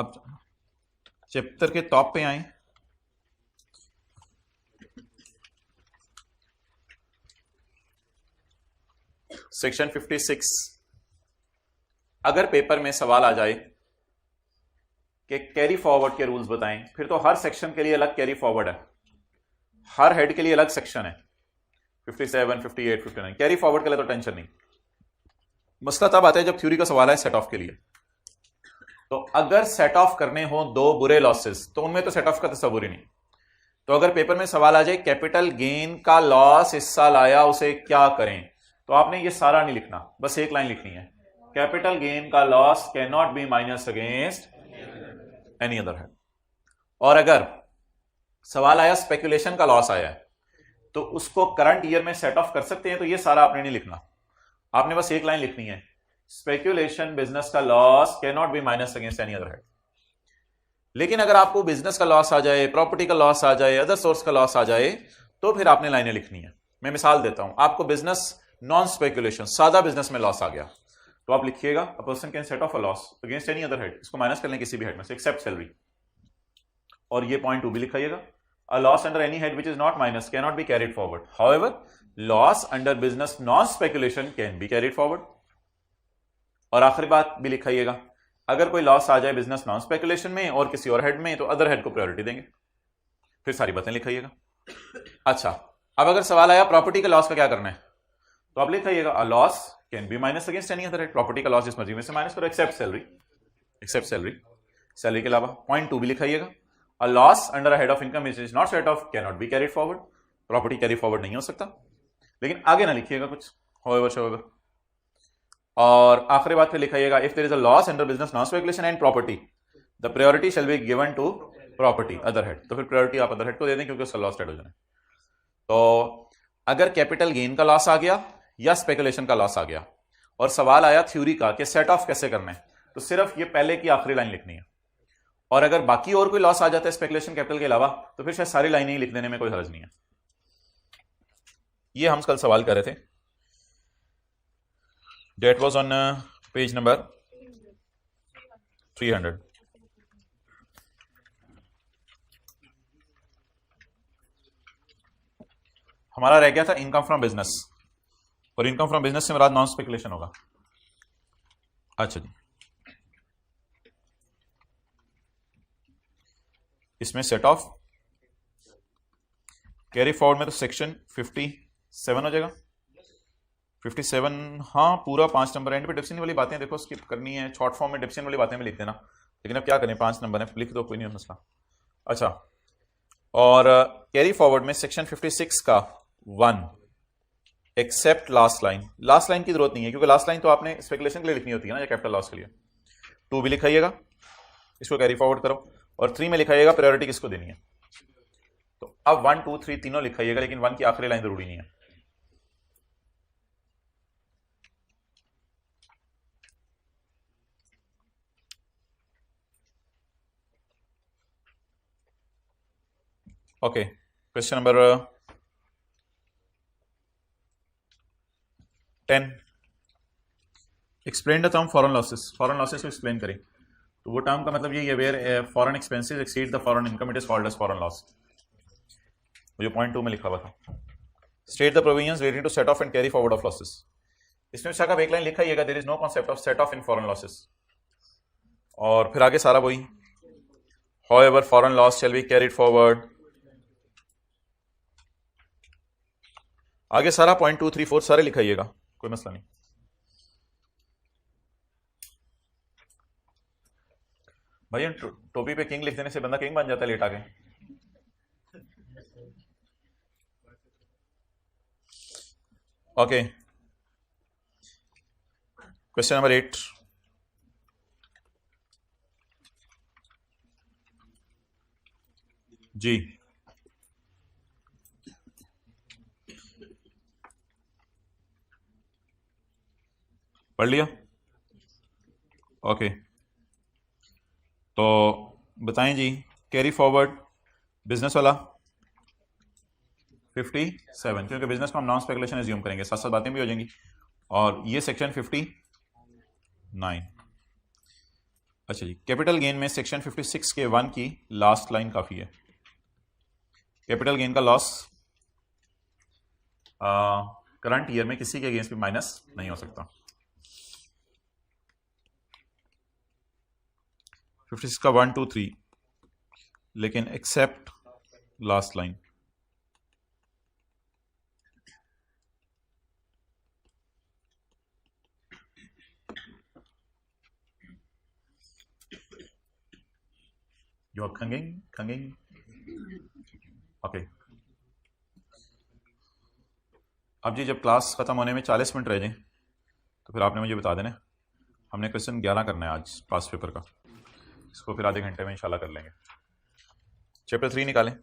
अब चैप्टर के टॉप पे आए, सेक्शन 56। अगर पेपर में सवाल आ जाए कि कैरी फॉरवर्ड के रूल्स बताएं, फिर तो हर सेक्शन के लिए अलग कैरी फॉरवर्ड है, हर हेड के लिए अलग सेक्शन है, 57, 58, 59। कैरी फॉरवर्ड के लिए तो टेंशन नहीं। मसला तब आता है जब थ्योरी का सवाल है सेट ऑफ के लिए। तो अगर सेट ऑफ करने हो दो बुरे लॉसेस, तो उनमें तो सेट ऑफ का तस्वुर ही नहीं। तो अगर पेपर में सवाल आ जाए कैपिटल गेन का लॉस इस साल आया, उसे क्या करें, तो आपने ये सारा नहीं लिखना, बस एक लाइन लिखनी है, कैपिटल गेन का loss can not B minus against any other head. और अगर सवाल आया स्पेकुलेशन का लॉस आया है, तो उसको करंट ईयर में सेट ऑफ कर सकते हैं, तो ये सारा आपने नहीं लिखना, आपने बस एक लाइन लिखनी है, स्पेकुलेशन बिजनेस का loss can not B minus against any other head. लेकिन अगर आपको बिजनेस का लॉस आ जाए, प्रॉपर्टी का लॉस आ जाए, अदर सोर्स का लॉस आ जाए, तो फिर आपने लाइनें लिखनी है। मैं मिसाल देता हूं, आपको बिजनेस नॉन स्पेकुलेशन सादा बिजनेस में लॉस आ गया, तो आप लिखिएगा a person can set of a loss against any other head, इसको माइनस कर लें किसी भी हेड में से एक्सेप्ट सैलरी, और ये पॉइंट 2 भी लिखाइएगा, a loss under any head which is not minus can not be carried forward, however loss under business non speculation can be carried forward. और आखिरी बात भी लिखाइएगा, अगर कोई लॉस आ जाए बिजनेस नॉन स्पेकुलेशन में और किसी और हेड में, तो अदर हेड को प्रायोरिटी देंगे। फिर सारी बातें लिखाइएगा। अच्छा, अब अगर सवाल आया प्रॉपर्टी के लॉस का क्या करना है, तो आप लिखाइएगा a loss can be minus against any other head, property का लॉस जिस मर्जी में से माइनस करो except salary, except salary, salary के अलावा। पॉइंट 2 भी लिखाइएगा, a loss under a head of income is not set off can not be carried forward, property carry forward नहीं हो सकता। लेकिन आगे ना लिखिएगा कुछ हाउएवर। और आखिरी बात फिर लिखाइएगा, if there is a loss under business non speculation and property, the priority shall be given to property other head, तो फिर प्रायोरिटी आप अदर हेड को दे दें क्योंकि उसका लॉस रेड हो जाए। तो अगर कैपिटल गेन का लॉस आ गया या स्पेकुलेशन का लॉस आ गया और सवाल आया थ्योरी का कि सेट ऑफ कैसे करना है, तो सिर्फ ये पहले की आखिरी लाइन लिखनी है। और अगर बाकी और कोई लॉस आ जाता है स्पेकुलेशन कैपिटल के अलावा, तो फिर शायद सारी लाइनें ही लिख देने में कोई हर्ज नहीं है। ये हम कल सवाल कर रहे थे, that was on page number 300। हमारा रह गया था इनकम फ्रॉम बिजनेस, और इनकम फ्रॉम बिजनेस से मुराद नॉन स्पेकुलेशन होगा। अच्छा जी, इसमें सेट ऑफ कैरी फॉरवर्ड में तो सेक्शन 57 हो जाएगा, 57। हाँ, पूरा 5 नंबर एंड पे डिप्शन वाली बातें देखो स्किप करनी है, शॉर्ट फॉर्म में डिप्शन वाली बातें में लिख देना, लेकिन अब क्या करें 5 नंबर है, लिख दो, कोई नहीं मसला। अच्छा, और कैरी फॉरवर्ड में सेक्शन 56 का 1 except last line, last line की जरूरत नहीं है क्योंकि लास्ट लाइन तो आपने स्पेकुलेशन के लिए लिखनी होती है ना, या कैपिटल लॉस के लिए। 2 भी लिखाइएगा, इसको कैरी फॉरवर्ड करो, और 3 में लिखाइएगा प्रायोरिटी किसको देनी है। तो अब 1, 2, 3 तीनों लिखाइएगा, लेकिन 1 की आखिरी लाइन जरूरी नहीं है। Okay, question number 10, explain the term foreign losses. Foreign losses को एक्सप्लेन करें, तो वो टर्म का मतलब ये है where foreign expenses exceed the foreign income, it is called as foreign loss. जो पॉइंट 2 में लिखा हुआ था, state the provisions relating to set off and carry forward of losses. इसमें शाखा एक लाइन लिखाइएगा, there is no concept of set off in foreign losses, और फिर आगे सारा वही, however foreign loss shall be carried forward, आगे सारा पॉइंट 2, 3, 4 सारे लिखाइएगा, कोई मसला नहीं। भाई टोपी पे किंग लिख देने से बंदा किंग बन जाता है लेट आके। ओके, क्वेश्चन नंबर 8, जी पढ़ लिया? ओके, तो बताएं जी, कैरी फॉरवर्ड बिजनेस वाला 57, क्योंकि बिजनेस को हम नॉन स्पेकुलेशन एज्यूम करेंगे, साथ साथ बातें भी हो जाएंगी। और ये सेक्शन 59। अच्छा जी, कैपिटल गेन में सेक्शन 56 के 1 की लास्ट लाइन काफ़ी है। कैपिटल गेन का लॉस करंट ईयर में किसी के अगेंस्ट भी माइनस नहीं हो सकता। 56 का 1 2 3, लेकिन except last line. You are hanging okay. अब जी जब क्लास खत्म होने में 40 मिनट रह जाएं तो फिर आपने मुझे बता देना। हमने क्वेश्चन 11 करना है आज पास पेपर का, इसको फिर आधे घंटे में इंशाल्लाह कर लेंगे। चैप्टर 3 निकालें।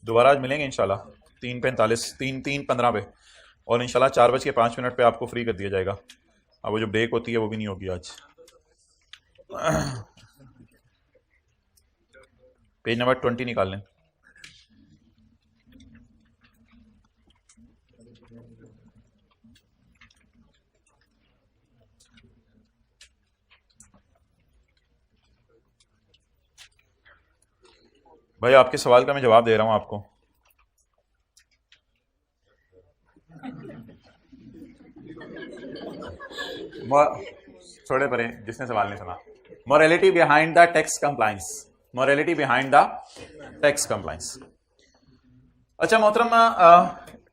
दोबारा आज मिलेंगे इंशाल्लाह 3:45 3:15 पे, और इंशाल्लाह 4:05 पे आपको फ्री कर दिया जाएगा। अब वो जो ब्रेक होती है वो भी नहीं होगी आज। पेज नंबर 20 निकाल लें। भाई आपके सवाल का मैं जवाब दे रहा हूं आपको। छोड़े परे जिसने सवाल नहीं सुना। Morality behind the tax compliance, morality behind the tax compliance. अच्छा मोहतरम,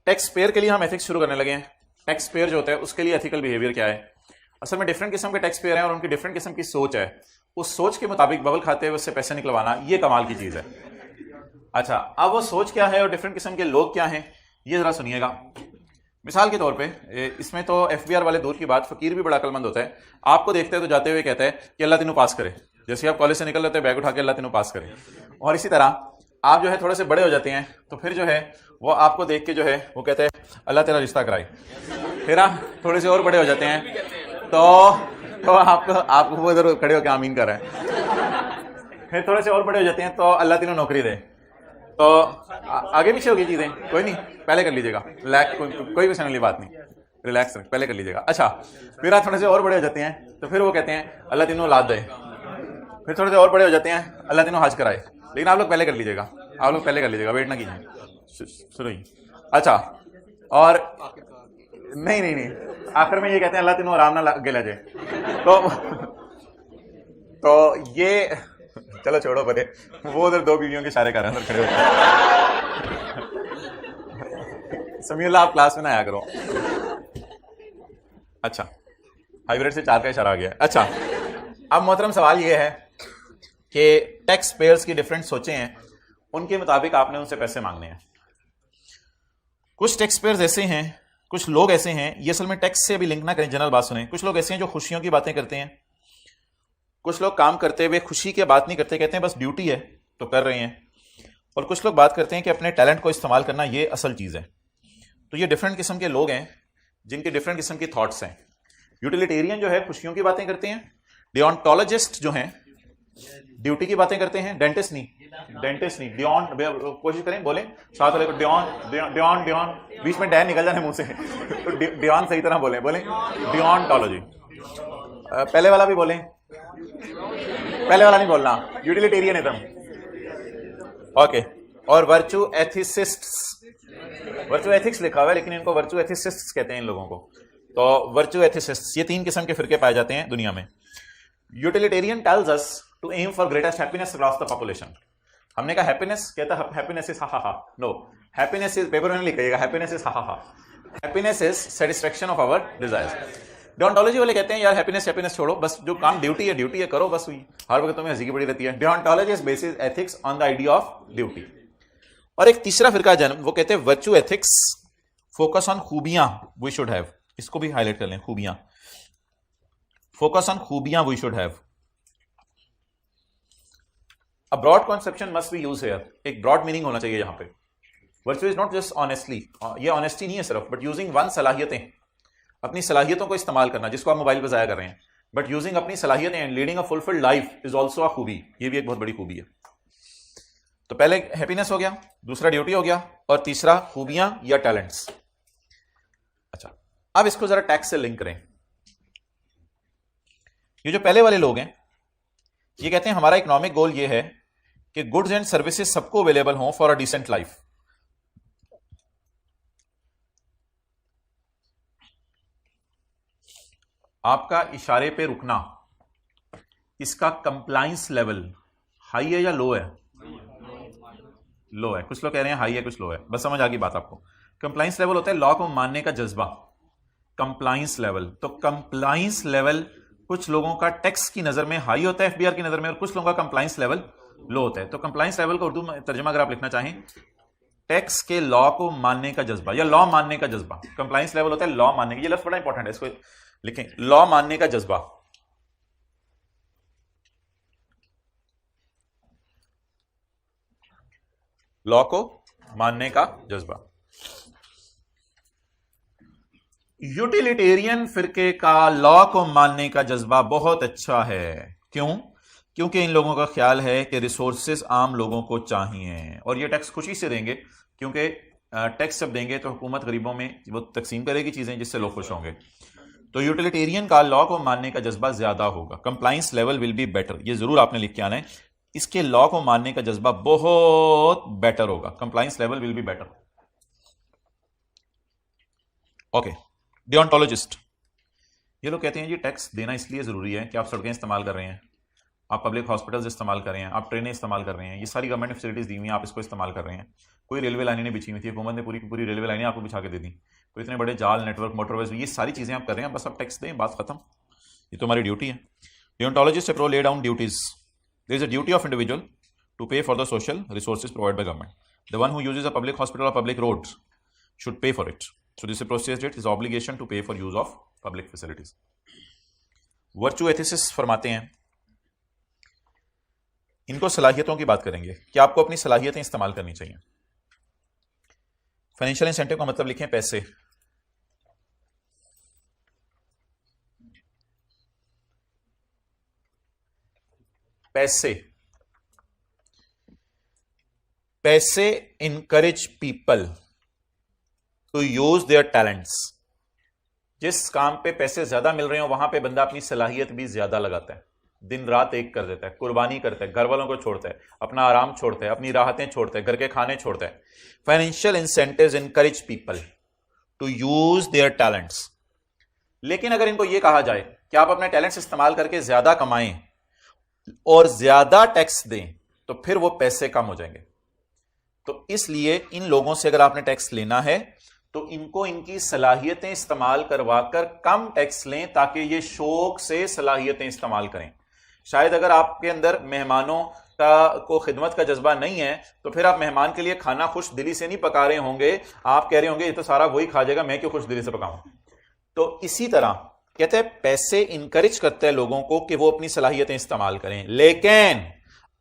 टैक्स पेयर के लिए हम एथिक्स शुरू करने लगे हैं। टैक्स पेयर जो होता है उसके लिए एथिकल बिहेवियर क्या है। असल में डिफरेंट किस्म के टैक्स पेयर हैं और उनकी डिफरेंट किस्म की सोच है। उस सोच के मुताबिक बबल खाते हुए उससे पैसे निकलवाना, ये कमाल की चीज है। अच्छा, अब वो सोच क्या है और डिफरेंट किस्म के लोग क्या हैं, ये जरा सुनिएगा। मिसाल के तौर पे इसमें तो एफबीआर वाले दूर की बात, फकीर भी बड़ा अकलमंद होता है। आपको देखते हैं तो जाते हुए कहता है कि अल्लाह तीनों पास करे। जैसे आप कॉलेज से निकल रहे थे बैग उठा के अल्लाह तीनों पास करे। और इसी तरह आप जो है थोड़े से बड़े हो जाते हैं तो फिर जो है वो आपको देख के जो है वो कहते हैं अल्लाह तेरा रिश्ता कराए। फिर आप थोड़े से और बड़े हो जाते हैं तो आपको वो इधर खड़े होकर आमीन कर रहे हैं। फिर थोड़े से और बड़े हो जाते हैं तो अल्लाह तीनों नौकरी दे। तो आगे पीछे होगी चीजें, कोई नहीं, पहले कर लीजिएगा। रिलैक्स, कोई क्वेश्चन वाली बात नहीं, रिलैक्स पहले कर लीजिएगा। अच्छा, फिर आप थोड़े से और बड़े हो जाते हैं तो फिर वो कहते हैं अल्लाह तीनों औलाद दे। फिर थोड़े से और बड़े हो जाते हैं अल्लाह तीनों हज कराए। लेकिन आप लोग पहले कर लीजिएगा, आप लोग पहले कर लीजिएगा, वेट ना कीजिए, शुरू ही। अच्छा, और नहीं, आखिर में ये कहते हैं अल्लाह तीनों आराम ना लगे ले जाए। तो ये चलो छोड़ो परे, वो उधर दो बीवियों के इशारे कर रहे हैं खड़े होकर। समीउल्लाह आप क्लास में ना आया करो। अच्छा, हाइब्रिड से 4 का इशारा आ गया। अच्छा, अब मोहतरम सवाल ये है कि टैक्स पेयर्स की डिफरेंट सोचें हैं, उनके मुताबिक आपने उनसे पैसे मांगने हैं। कुछ टैक्स पेयर्स ऐसे हैं, कुछ लोग ऐसे हैं, ये असल में टैक्स से अभी लिंक ना करें, जनरल बात सुने। कुछ लोग ऐसे हैं जो खुशियों की बातें करते हैं। कुछ लोग काम करते हुए खुशी की बात नहीं करते, कहते हैं बस ड्यूटी है तो कर रहे हैं। और कुछ लोग बात करते हैं कि अपने टैलेंट को इस्तेमाल करना ये असल चीज़ है। तो ये डिफरेंट किस्म के लोग हैं जिनके डिफरेंट किस्म की थॉट्स हैं। यूटिलिटेरियन जो है खुशियों की बातें करते हैं। डिओंटोलॉजिस्ट जो हैं ड्यूटी की बातें करते हैं। डेंटिस्ट नहीं, डिओन, कोशिश करें बोले साथ वाले को, डिओन, बीच में डैन निकल जाने मुंह से तो डिओन सही तरह बोले डिओंटोलॉजी। पहले वाला भी बोले, पहले वाला नहीं बोलना, यूटिलिटेरियनिज्म। ओके, और वर्चू एथिसिस्ट्स, वर्चू एथिक्स लिखा हुआ है लेकिन इनको वर्चू एथिसिस्ट्स कहते हैं इन लोगों को। तो वर्चू एथिसिस्ट्स, ये 3 किस्म के फिरके पाए जाते हैं दुनिया में। Utilitarian tells us to aim for greatest happiness across the population. हमने कहा हैप्पीनेस, कहता है हैप्पीनेस इज हा। नो, हैप्पीनेस इज, पेपर में लिखिएगा, हैप्पीनेस इज हा। Happiness is satisfaction of our desires. Deontology वाले कहते हैं यार हैप्पीनेस छोड़ो, बस जो काम ड्यूटी है करो, बस हुई। हर वक्त तुम्हें हंसी की पड़ी रहती है। Deontology is basis ethics on the idea of duty. और एक तीसरा फिरका जन्म, वो कहते हैं वर्चू एथिक्स फोकस ऑन खूबियां वी शुड हैव। इसको भी हाईलाइट कर लें, खूबियां, फोकस ऑन खूबियां we should have. A broad conception must be use here, एक ब्रॉड मीनिंग होना चाहिए यहाँ पे। Virtue is not just honestly, ये ऑनेस्टी नहीं है सिर्फ, बट यूजिंग वन, सलाहियतें, अपनी सलाहियतों को इस्तेमाल करना, जिसको आप मोबाइल पर जाया कर रहे हैं, बट यूजिंग अपनी सलाहियतें and leading a fulfilled life is also a खूबी। ये भी एक बहुत बड़ी खूबी है। तो पहले हैप्पीनेस हो गया, दूसरा ड्यूटी हो गया, और तीसरा खूबियां या टैलेंट्स। अब इसको जरा टैक्स से लिंक करें। ये जो पहले वाले लोग हैं ये कहते हैं हमारा इकोनॉमिक गोल ये है कि गुड्स एंड सर्विसेज सबको अवेलेबल हों फॉर अ डिसेंट लाइफ। आपका इशारे पे रुकना, इसका कंप्लाइंस लेवल हाई है या लो है? लो है। कुछ लोग कह रहे हैं हाई है, कुछ लो है। बस समझ आ गई बात आपको। कंप्लाइंस लेवल होता है लॉ को मानने का जज्बा, कंप्लाइंस लेवल। तो कंप्लाइंस लेवल कुछ लोगों का टैक्स की नजर में हाई होता है एफबीआर की नजर में, और कुछ लोगों का कंप्लाइंस लेवल लो होता है। तो कंप्लाइंस लेवल का उर्दू में तर्जुमा अगर आप लिखना चाहें, टैक्स के लॉ को मानने का जज्बा या लॉ मानने का जज्बा। कंप्लाइंस लेवल होता है लॉ मानने का। ये लफ्ज बड़ा इंपॉर्टेंट है, इसको लिखें, लॉ मानने का जज्बा। लॉ को मानने का जज्बा। यूटिलिटेरियन फिरके का लॉ को मानने का जज्बा बहुत अच्छा है। क्यों? क्योंकि इन लोगों का ख्याल है कि रिसोर्सेज आम लोगों को चाहिए और ये टैक्स खुशी से देंगे, क्योंकि टैक्स जब देंगे तो हुकूमत गरीबों में वो तकसीम करेगी चीजें जिससे लोग खुश होंगे। तो यूटिलिटेरियन का लॉ को मानने का जज्बा ज्यादा होगा। Compliance level will be better, ये जरूर आपने लिख के आना है। इसके लॉ को मानने का जज्बा बहुत बेटर होगा। Compliance level will be better. Okay. Deontologist, ये लोग कहते हैं जी टैक्स देना इसलिए जरूरी है कि आप सड़कें इस्तेमाल कर रहे हैं, आप पब्लिक हॉस्पिटल्स इस्तेमाल कर रहे हैं, आप ट्रेनें इस्तेमाल कर रहे हैं, ये सारी गवर्नमेंट फैसिलिटीज दी हुई हैं, आप इसको इस्तेमाल कर रहे हैं। कोई रेलवे लाइनें नहीं बिछी हुई थी, हुकूमत ने पूरी पूरी रेलवे लाइनें आपको बिछा के दे दी। तो इतने बड़े जाल नेटवर्क मोटरवेज, ये सारी चीजें आप कर रहे हैं, बस आप टैक्स दें, बात खत्म। ये तो हमारी ड्यूटी है। Deontologist approach lay down duties. There is a duty of individual to pay for the social resources provide by government. The one who uses a public hospital और public road should pay for it. So this process it is obligation to pay for use of public facilities. Virtue ethicist फरमाते हैं, इनको सलाहियतों की बात करेंगे कि आपको अपनी सलाहियतें इस्तेमाल करनी चाहिए। फाइनेंशियल इंसेंटिव का मतलब लिखें पैसे। पैसे पैसे encourage people to use their talents. जिस काम पे पैसे ज्यादा मिल रहे हो वहां पे बंदा अपनी सलाहियत भी ज्यादा लगाता है, दिन रात एक कर देता है, कुर्बानी करता है, घर वालों को छोड़ता है, अपना आराम छोड़ता है, अपनी राहतें छोड़ता है, घर के खाने छोड़ता है। Financial incentives encourage people to use their talents. लेकिन अगर इनको यह कहा जाए कि आप अपने टैलेंट्स इस्तेमाल करके ज्यादा कमाएं और ज्यादा टैक्स दें, तो फिर वो पैसे कम हो जाएंगे। तो इसलिए इन लोगों से अगर आपने टैक्स लेना है तो इनको इनकी सलाहियतें इस्तेमाल करवाकर कम टैक्स लें, ताकि ये शौक से सलाहियतें इस्तेमाल करें। शायद अगर आपके अंदर मेहमानों को खिदमत का जज्बा नहीं है तो फिर आप मेहमान के लिए खाना खुश दिली से नहीं पका रहे होंगे, आप कह रहे होंगे ये तो सारा वही खा जाएगा, मैं क्यों खुश दिली से पकाऊं। तो इसी तरह कहते हैं पैसे इंकरेज करते हैं लोगों को कि वो अपनी सलाहियतें इस्तेमाल करें। लेकिन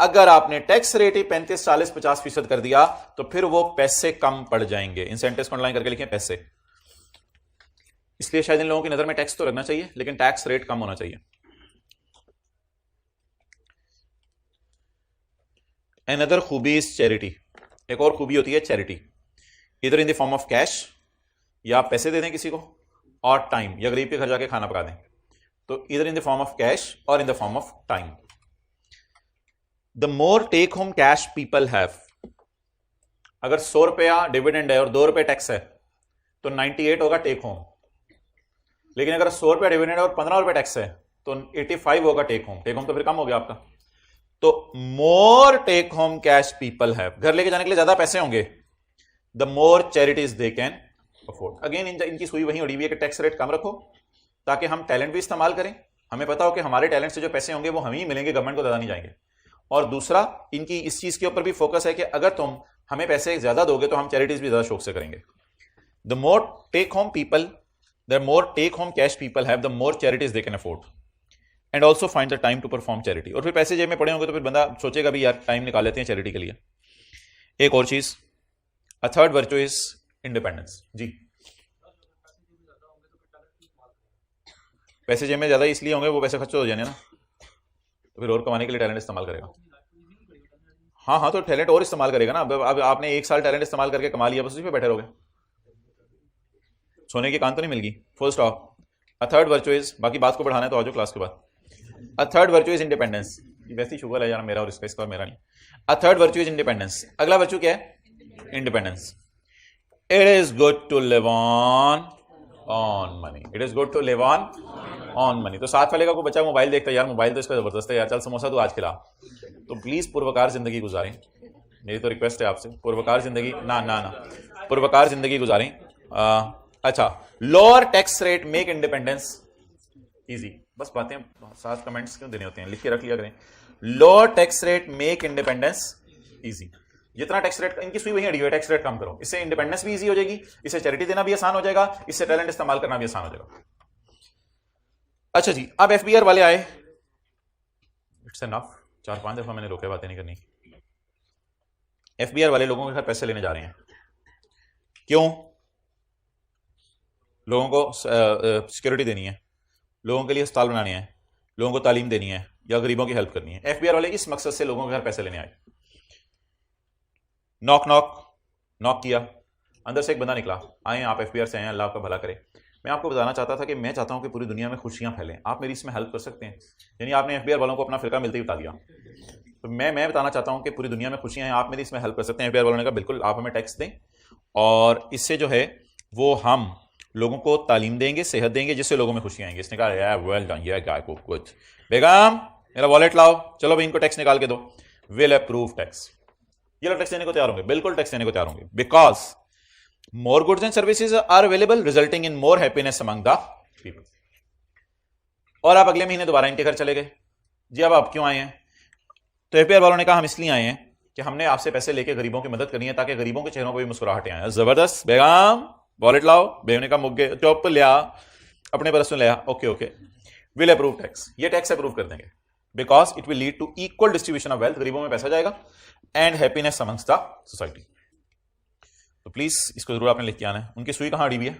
अगर आपने टैक्स रेट ही 35, 40, 50% कर दिया तो फिर वो पैसे कम पड़ जाएंगे। इंसेंटिव्स को अंडरलाइन करके लिखें पैसे। इसलिए शायद इन लोगों की नजर में टैक्स तो लगना चाहिए लेकिन टैक्स रेट कम होना चाहिए। अनदर खूबी इज चैरिटी। एक और खूबी होती है चैरिटी, इधर in the form of cash, या आप पैसे दे दें किसी को, और टाइम, या गरीब के घर जाके खाना पका दें। तो इधर in the form of cash और in the form of time. The more take home cash people have, अगर 100 रुपया डिविडेंड है और 2 रुपए टैक्स है तो 98 होगा टेक होम। लेकिन अगर 100 रुपया डिविडेंड है और 15 रुपए टैक्स है तो 85 होगा टेक होम। टेक होम तो फिर कम हो गया आपका। तो more take home cash people have, घर लेके जाने के लिए ज्यादा पैसे होंगे, the more charities they can afford. Again इनकी सुई वहीं उड़ी हुई है कि टैक्स रेट कम रखो ताकि हम टैलेंट भी इस्तेमाल करें। हमें पता हो कि हमारे टैलेंट से जो पैसे होंगे वो हमें ही मिलेंगे, गवर्नमेंट को ज्यादा नहीं जाएंगे। और दूसरा, इनकी इस चीज के ऊपर भी फोकस है कि अगर तुम हमें पैसे ज्यादा दोगे तो हम चैरिटीज भी ज्यादा शौक से करेंगे। The more take home people, the more take home cash people have, the more charities they can afford and also find the time to perform charity. और फिर पैसे जेब में पड़े होंगे तो फिर बंदा सोचेगा भी यार टाइम निकाल लेते हैं चैरिटी के लिए। एक और चीज, a third virtue is independence. जी, पैसे जेब में ज्यादा इसलिए होंगे वो पैसे खर्च हो जाने ना, तो फिर और कमाने के लिए टैलेंट इस्तेमाल करेगा। हाँ, तो टैलेंट और इस्तेमाल करेगा ना। अब आपने 1 साल टैलेंट इस्तेमाल करके कमा लिया, बस उसी पे बैठे रहोगे। सोने की कान तो नहीं मिल गई, full stop. A third virtue is, बाकी बात को बढ़ाना है तो आ जाओ क्लास के बाद। अ थर्ड वर्चू इज इंडिपेंडेंस। वैसे ही शुगर है यार मेरा और इसका और मेरा नहीं। A third virtue is independence. अगला वर्चू क्या है? Independence. It is good to live on money. It is good to live on money. तो साथ वाले का कोई बच्चा मोबाइल देखता है, यार मोबाइल तो इसका जबरदस्त है यार, चल समोसा तो आज खिला। तो प्लीज पूर्वकार जिंदगी गुजारें, मेरी तो रिक्वेस्ट है आपसे, पूर्वकार जिंदगी ना ना ना पूर्वकार जिंदगी गुजारें। अच्छा, lower tax rate make independence easy. बस बातें 7 कमेंट्स क्यों देने होते हैं, लिख के रख लिया करें। Lower tax rate make independence easy. जितना टैक्स रेट, इनकी सुई वही अड़ी है, टैक्स रेट कम करो, इससे इंडिपेंडेंस भी इजी हो जाएगी, इससे चैरिटी देना भी आसान हो जाएगा, इससे टैलेंट इस्तेमाल करना भी आसान हो जाएगा। अच्छा जी, अब एफबीआर वाले आए। इट्स एनफ, 4-5 दफा मैंने रोके, बातें नहीं करनी। एफबीआर वाले लोगों के घर पैसे लेने जा रहे हैं। क्यों? लोगों को सिक्योरिटी देनी है, लोगों के लिए अस्पताल बनाने हैं, लोगों को तालीम देनी है, या गरीबों की हेल्प करनी है। एफबीआर वाले इस मकसद से लोगों के घर पैसे लेने आए। नॉक नॉक नॉक किया, अंदर से एक बंदा निकला, आए आप एफबीआर से आए, अल्लाह आपका भला करे। मैं आपको बताना चाहता था कि मैं चाहता हूं कि पूरी दुनिया में खुशियां फैलें, आप मेरी इसमें हेल्प कर सकते हैं। यानी आपने एफबीआर वालों को अपना फिरका मिलते ही बता दिया। तो मैं बताना चाहता हूं कि पूरी दुनिया में खुशियां हैं, आप मेरी इसमें हेल्प कर सकते हैं। एफबीआर वालों ने कहा बिल्कुल, आप हमें टैक्स दें और इससे जो है वो हम लोगों को तालीम देंगे, सेहत देंगे, जिससे लोगों में खुशियां आएंगी। इसने कहा यार वेल डन, ये गाय को गुड। बेगम मेरा वॉलेट लाओ, चलो भाई इनको टैक्स निकाल के दो। Will approve tax. ये लोग टैक्स देने को तैयार होंगे, बिल्कुल टैक्स देने को तैयार होंगे, because more goods and services are available resulting in more happiness among the people. और आप अगले महीने दोबारा इनके घर चले गए। जी अब आप क्यों आए हैं? तो एफबीआर वालों ने कहा हम इसलिए आए हैं कि हमने आपसे पैसे लेके गरीबों की मदद करनी है, ताकि गरीबों के चेहरों पर भी मुस्कुराहटें आए। जबरदस्त, बेगम वॉलेट लाओ। बेगम ने कहा मुग्गे चौप लिया, अपने बरस में लिया। Okay okay, will approve tax. ये टैक्स अप्रूव कर देंगे because it will lead to equal distribution of wealth, गरीबों में पैसा जाएगा, and happiness amongst the society. तो प्लीज इसको जरूर आपने लिख के आना है। उनकी सुई कहां अड़ी हुई है?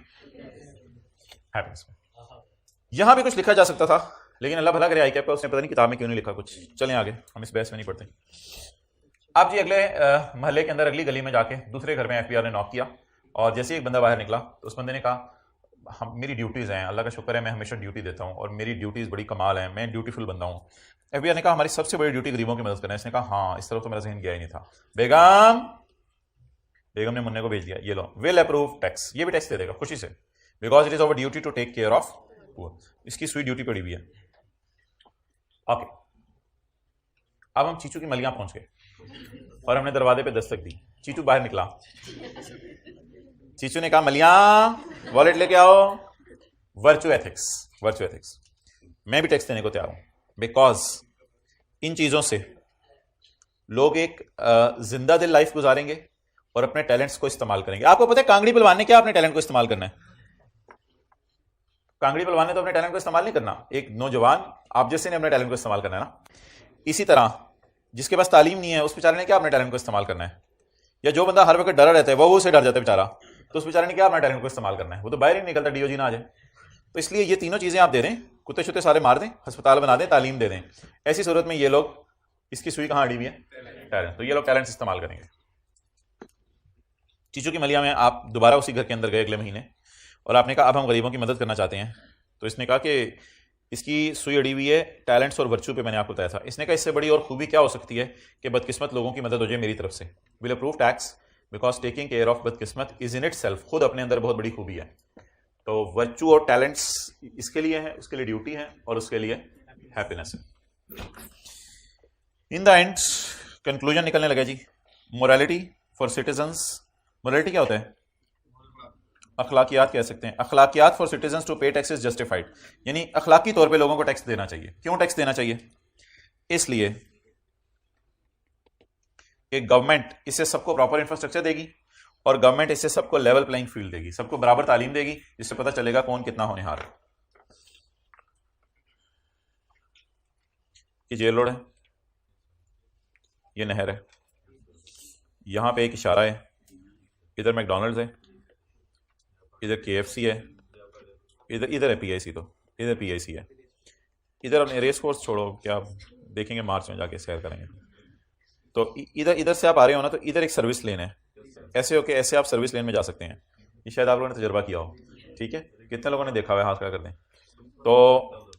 हैप्पीनेस में। यहां भी कुछ लिखा जा सकता था, लेकिन अल्लाह भला करे आई कैप का उसने पता नहीं किताब में क्यों नहीं लिखा कुछ। चलें आगे, हम इस बहस में नहीं पढ़ते। आप जी अगले महल्ले के अंदर अगली गली में जाके दूसरे घर में एफबीआर ने नॉक किया, और जैसे एक बंदा बाहर निकला तो उस बंदे ने कहा हम मेरी ड्यूटीज़ हैं, अल्लाह का शुक्र है मैं हमेशा ड्यूटी देता हूँ और मेरी ड्यूटीज़ बड़ी कमाल है, मैं ड्यूटीफुल बंदा हूँ। एफबीआर ने कहा हमारी सबसे बड़ी ड्यूटी गरीबों की मदद करना है। इसने कहा हाँ, इस तरफ तो मेरा जहन गया ही नहीं था। बेगम ने मुन्ने को भेज दिया, ये लो विल अप्रूव टैक्स। ये भी टैक्स दे देगा खुशी से, because it is our duty to take care of poor. इसकी सुई ड्यूटी पड़ी हुई है। ओके, अब हम चीचू की मलियां पहुंच गए और हमने दरवाजे पे दस्तक दी। चीचू बाहर निकला, चीचू ने कहा मलियां वॉलेट लेके आओ। Virtue ethics, virtue ethics. मैं भी टैक्स देने को तैयार हूं, बिकॉज इन चीजों से लोग एक जिंदा दिल लाइफ गुजारेंगे और अपने टैलेंट्स को इस्तेमाल करेंगे। आपको पता है कांगड़ी पहलवान ने क्या अपने टैलेंट को इस्तेमाल करना है? कांगड़ी पहलवान ने तो अपने टैलेंट को इस्तेमाल नहीं करना, एक नौजवान आप जैसे ने अपने टैलेंट को इस्तेमाल करना है ना। इसी तरह जिसके पास तालीम नहीं है उस बेचारे ने क्या अपने टैलेंट को इस्तेमाल करना है? या जो बंदा हर वक्त डरा रहता है, वो से डर जाता है बेचारा, तो उस बेचारे ने क्या अपना टैलेंट को इस्तेमाल करना है? वो तो बाहर ही निकलता, डीओजी ना आ जाए। तो इसलिए ये तीनों चीजें आप दे दें, कुत्ते शुत्ते सारे मार दें, अस्पताल बना दें, तालीम दे दें। ऐसी सूरत में ये लोग, इसकी सुई कहां अड़ी हुई है? टैलेंट। तो ये लोग टैलेंट्स इस्तेमाल करेंगे। चीचू की मलिया में आप दोबारा उसी घर के अंदर गए अगले महीने और आपने कहा अब हम गरीबों की मदद करना चाहते हैं। तो इसने कहा कि इसकी सुई अड़ी हुई है टैलेंट्स और वर्चू पे, मैंने आपको बताया था। इसने कहा इससे बड़ी और खूबी क्या हो सकती है कि बदकिस्मत लोगों की मदद हो जाए मेरी तरफ से। Will approve tax because taking care of बदकिस्मत इज इन इट सेल्फ, खुद अपने अंदर बहुत बड़ी खूबी है। तो वर्चू और टैलेंट्स इसके लिए है, उसके लिए ड्यूटी है और उसके लिए हैप्पीनेस है। इन द एंड कंक्लूजन निकलने लगा जी। Morality for citizens. मोरालिटी क्या होता है? अखलाकियात कह सकते हैं। अखलाकियात for citizens to pay taxes justified, यानी अखलाकी तौर पे लोगों को टैक्स देना चाहिए। क्यों टैक्स देना चाहिए? इसलिए कि गवर्नमेंट इससे सबको प्रॉपर इंफ्रास्ट्रक्चर देगी और गवर्नमेंट इससे सबको लेवल प्लेइंग फील्ड देगी, सबको बराबर तालीम देगी, जिससे पता चलेगा कौन कितना होनहार है। ये जेल रोड है, ये नहर है, यहां पे एक इशारा है, इधर मैकडॉनल्ड्स है, इधर केएफसी है, इधर है पीआईसी, तो इधर पीआईसी है। इधर अपने रेस कोर्स छोड़ो, क्या आप देखेंगे मार्च में जाके सैर करेंगे। तो इधर से आप आ रहे हो ना, तो इधर एक सर्विस लेन है, ऐसे होके ऐसे आप सर्विस लेन में जा सकते हैं। ये शायद आप लोगों ने तजर्बा किया हो ठीक है, कितने लोगों ने देखा हुआ है, हाथ खड़ा कर दें। तो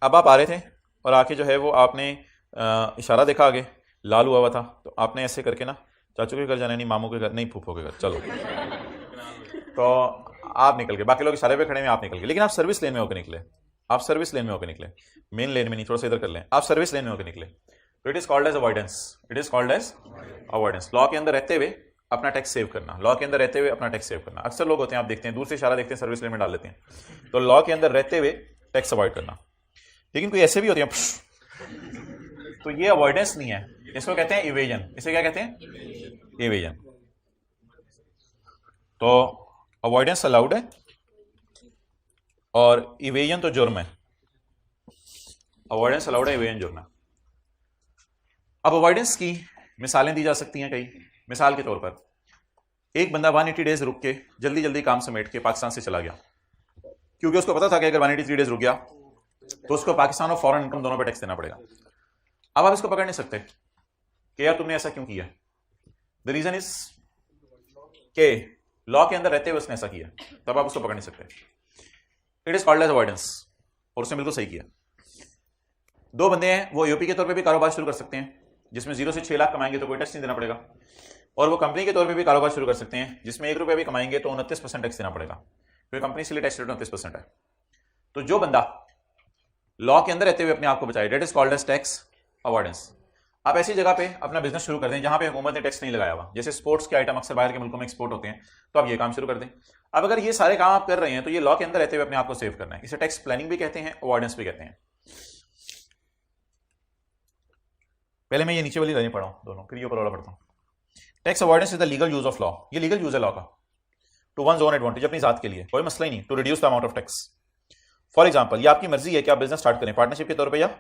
अब आप आ रहे थे और आके जो है वो आपने इशारा देखा आगे लाल हुआ हुआ था, तो आपने ऐसे करके ना चाचू के घर जाना नहीं, मामू के घर नहीं, फूफो के घर चलो। तो आप निकल गए, बाकी लोग इशारे पे खड़े हैं, आप निकल गए, लेकिन आप सर्विस लेन में होकर निकले, आप सर्विस लेन में होकर निकले, मेन लेन में नहीं, थोड़ा सा इधर कर लें, आप सर्विस लेन में होकर निकले। तो it is called as avoidance, it is called as avoidance. Law के अंदर रहते हुए अपना टैक्स सेव करना, लॉ के अंदर रहते हुए अपना टैक्स सेव करना। अक्सर लोग होते हैं, आप देखते हैं दूर से इशारा देखते हैं, सर्विस लेन में डाल लेते हैं, तो लॉ के अंदर रहते हुए टैक्स अवॉइड करना। लेकिन कोई ऐसे भी होते हैं, तो ये अवॉइडेंस नहीं है, इसको कहते हैं इवेजन। इसे क्या कहते हैं? इवेजन। तो अवॉइडेंस अलाउड है और इवेजन तो जुर्म है। अवॉइडेंस अलाउड है, इवेजन जुर्म है। अब अवॉइडेंस की मिसालें दी जा सकती हैं कई। मिसाल के तौर पर एक बंदा 180 डेज रुक के जल्दी जल्दी काम समेट के पाकिस्तान से चला गया, क्योंकि उसको पता था कि अगर 183 डेज रुक गया तो उसको पाकिस्तान और फॉरेन इनकम दोनों पे टैक्स देना पड़ेगा। अब आप इसको पकड़ नहीं सकते कि यार तुमने ऐसा क्यों किया। द रीजन इज के लॉ के अंदर रहते हुए उसने ऐसा किया, तब आप उसको पकड़ नहीं सकते। It is called as avoidance, और उसने बिल्कुल सही किया। दो बंदे हैं, वो यूपी के तौर पे भी कारोबार शुरू कर सकते हैं, जिसमें 0 से 6 लाख कमाएंगे तो कोई टैक्स नहीं देना पड़ेगा, और वो कंपनी के तौर पे भी कारोबार शुरू कर सकते हैं, जिसमें 1 रुपया भी कमाएंगे तो 29% टैक्स देना पड़ेगा, क्योंकि कंपनी से लिए टैक्स रेट 29% है। तो जो बंदा लॉ के अंदर रहते हुए अपने आप को बचाए, that is called as tax avoidance. आप ऐसी जगह पे अपना बिजनेस शुरू कर दें जहां पे हुकूमत ने टैक्स नहीं लगाया हुआ, जैसे स्पोर्ट्स के आइटम अक्सर बाहर के मुल्कों में एक्सपोर्ट होते हैं, तो आप ये काम शुरू कर दें। अब अगर ये सारे काम आप कर रहे हैं तो ये लॉ के अंदर रहते हुए अपने आप को सेव करना है। इसे टैक्स प्लानिंग भी कहते हैं, अवॉइडेंस भी कहते हैं। पहले मैं ये नीचे वाली लाइन पढ़ाऊं दोनों, फिर ये ऊपर वाला पढ़ता हूं। Tax avoidance is the legal use of law, ये लीगल यूज है लॉ का, टू वन्स ओन एडवांटेज, अपनी जात के लिए, कोई मसला ही नहीं, to reduce the amount of tax. For example, ये आपकी मर्जी है कि आप बिजनेस स्टार्ट करें पार्टनरशिप के तौर पर, या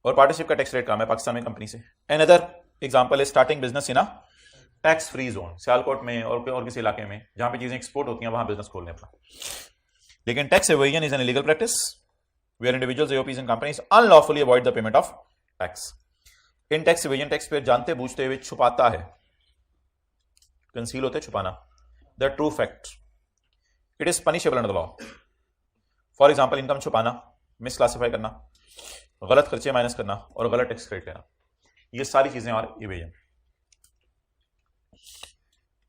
और पार्टनरशिप का टैक्स रेट कम है पाकिस्तान में कंपनी से। Another example is starting business in a tax free zone, Sialkot में और किसी इलाके में जहां पे चीजें एक्सपोर्ट होती हैं, वहां बिजनेस खोलने अपना। लेकिन tax evasion is an illegal practice where individuals, AOPs and companies unlawfully avoid the payment of tax. In tax evasion taxpayer जानते बूझते हुए छुपाता है, कंसील होता है छुपाना, the true fact, it is punishable under the law. For example, income छुपाना, मिसक्लासिफाई करना, गलत खर्चे माइनस करना और गलत टैक्स क्रेडिट लेना, ये सारी चीजें और इवेजन।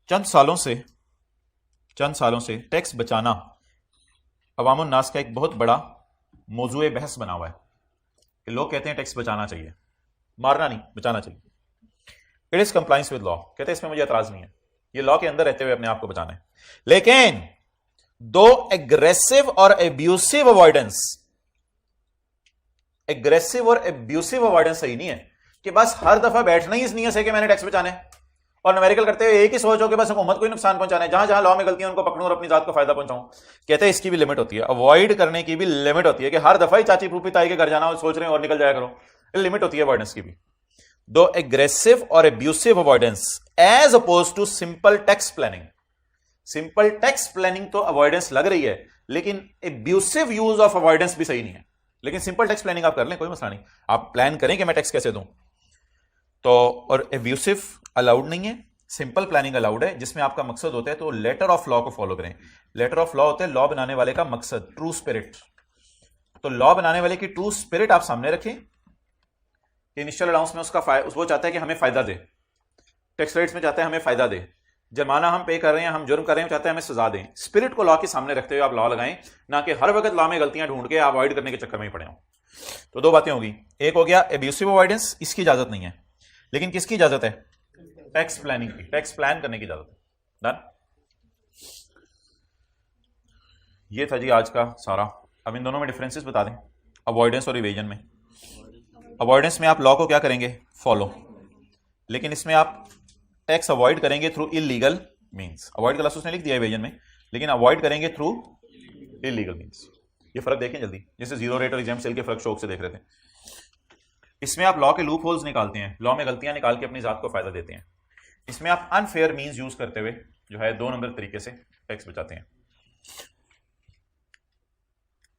चंद सालों से टैक्स बचाना अवामुन नास का एक बहुत बड़ा मौजूए बहस बना हुआ है कि लोग कहते हैं टैक्स बचाना चाहिए, मारना नहीं, बचाना चाहिए। It is compliance with law, कहते हैं इसमें मुझे एतराज नहीं है, ये लॉ के अंदर रहते हुए अपने आप को बचाना है। लेकिन दो एग्रेसिव और एब्यूसिव अवॉइडेंस, एग्रेसिव और एब्यूसिव अवॉइडेंस सही नहीं है कि बस हर दफा बैठना ही इस नीयत से कि मैंने टैक्स बचाने और न्यूमेरिकल करते हुए एक ही सोच हो कि बस हुकूमत को ही नुकसान पहुंचाना है, जहां जहां लॉ में गलतियां उनको पकड़ूं और अपनी जात को फायदा पहुंचाऊं। कहते हैं इसकी भी लिमिट होती है, अवॉइड करने की भी लिमिट होती है कि हर दफा ही चाची फूफी ताई के घर जाना और सोच रहे हैं और निकल जाया करो, लिमिट होती है अवॉइडेंस की भी। दो एग्रेसिव और abusive avoidance as opposed to simple tax planning. Simple tax planning तो अवॉइडेंस लग रही है, लेकिन एब्यूसिव यूज ऑफ अवॉइडेंस भी सही नहीं है। लेकिन सिंपल टैक्स प्लानिंग आप कर लें, कोई मसला नहीं, आप प्लान करें कि मैं टैक्स कैसे दूं, तो और एब्यूसिव अलाउड नहीं है, सिंपल प्लानिंग अलाउड है, जिसमें आपका मकसद होता है तो लेटर ऑफ लॉ को फॉलो करें। लेटर ऑफ लॉ होता है लॉ बनाने वाले का मकसद, ट्रू स्पिरिट। तो लॉ बनाने वाले की ट्रू स्पिरिट आप सामने रखें कि इनिशियल अलाउंस में उसका वो चाहता है कि हमें फायदा दे, टैक्स रेट्स में चाहता है हमें फायदा दे, जुर्माना हम पे कर रहे हैं, हम जुर्म कर रहे हैं, चाहते हैं हमें सजा दें। स्पिरिट को लॉ के सामने रखते हुए आप लॉ लगाएं, ना कि हर वक्त लॉ में गलतियां ढूंढ के अवॉइड करने के चक्कर में ही पड़े हो। तो दो बातें होगी, एक हो गया एब्यूसिव अवॉइडेंस, इसकी इजाजत नहीं है, लेकिन किसकी इजाजत है? टैक्स प्लानिंग की, टैक्स प्लान करने की इजाजत है। डन। ये था जी आज का सारा। अब इन दोनों में डिफरेंसेस बता दें, अवॉइडेंस और इवेजन में। अवॉइडेंस में आप लॉ को क्या करेंगे? फॉलो, लेकिन इसमें आप टैक्स अवॉइड करेंगे थ्रू इलीगल मींस। अवॉइड का लफ्ज़ उसने लिख दिया इवेजन में, लेकिन अवॉइड करेंगे थ्रू इलीगल मींस। ये फर्क देखें जल्दी, जैसे जीरो रेट और एग्जाम सेल के फर्क शौक से देख रहे थे। इसमें आप लॉ के लूप होल्स निकालते हैं, लॉ में गलतियां निकाल के अपनी जात को फायदा देते हैं। इसमें आप अनफेयर मींस यूज करते हुए जो है 2 नंबर तरीके से टैक्स बचाते हैं।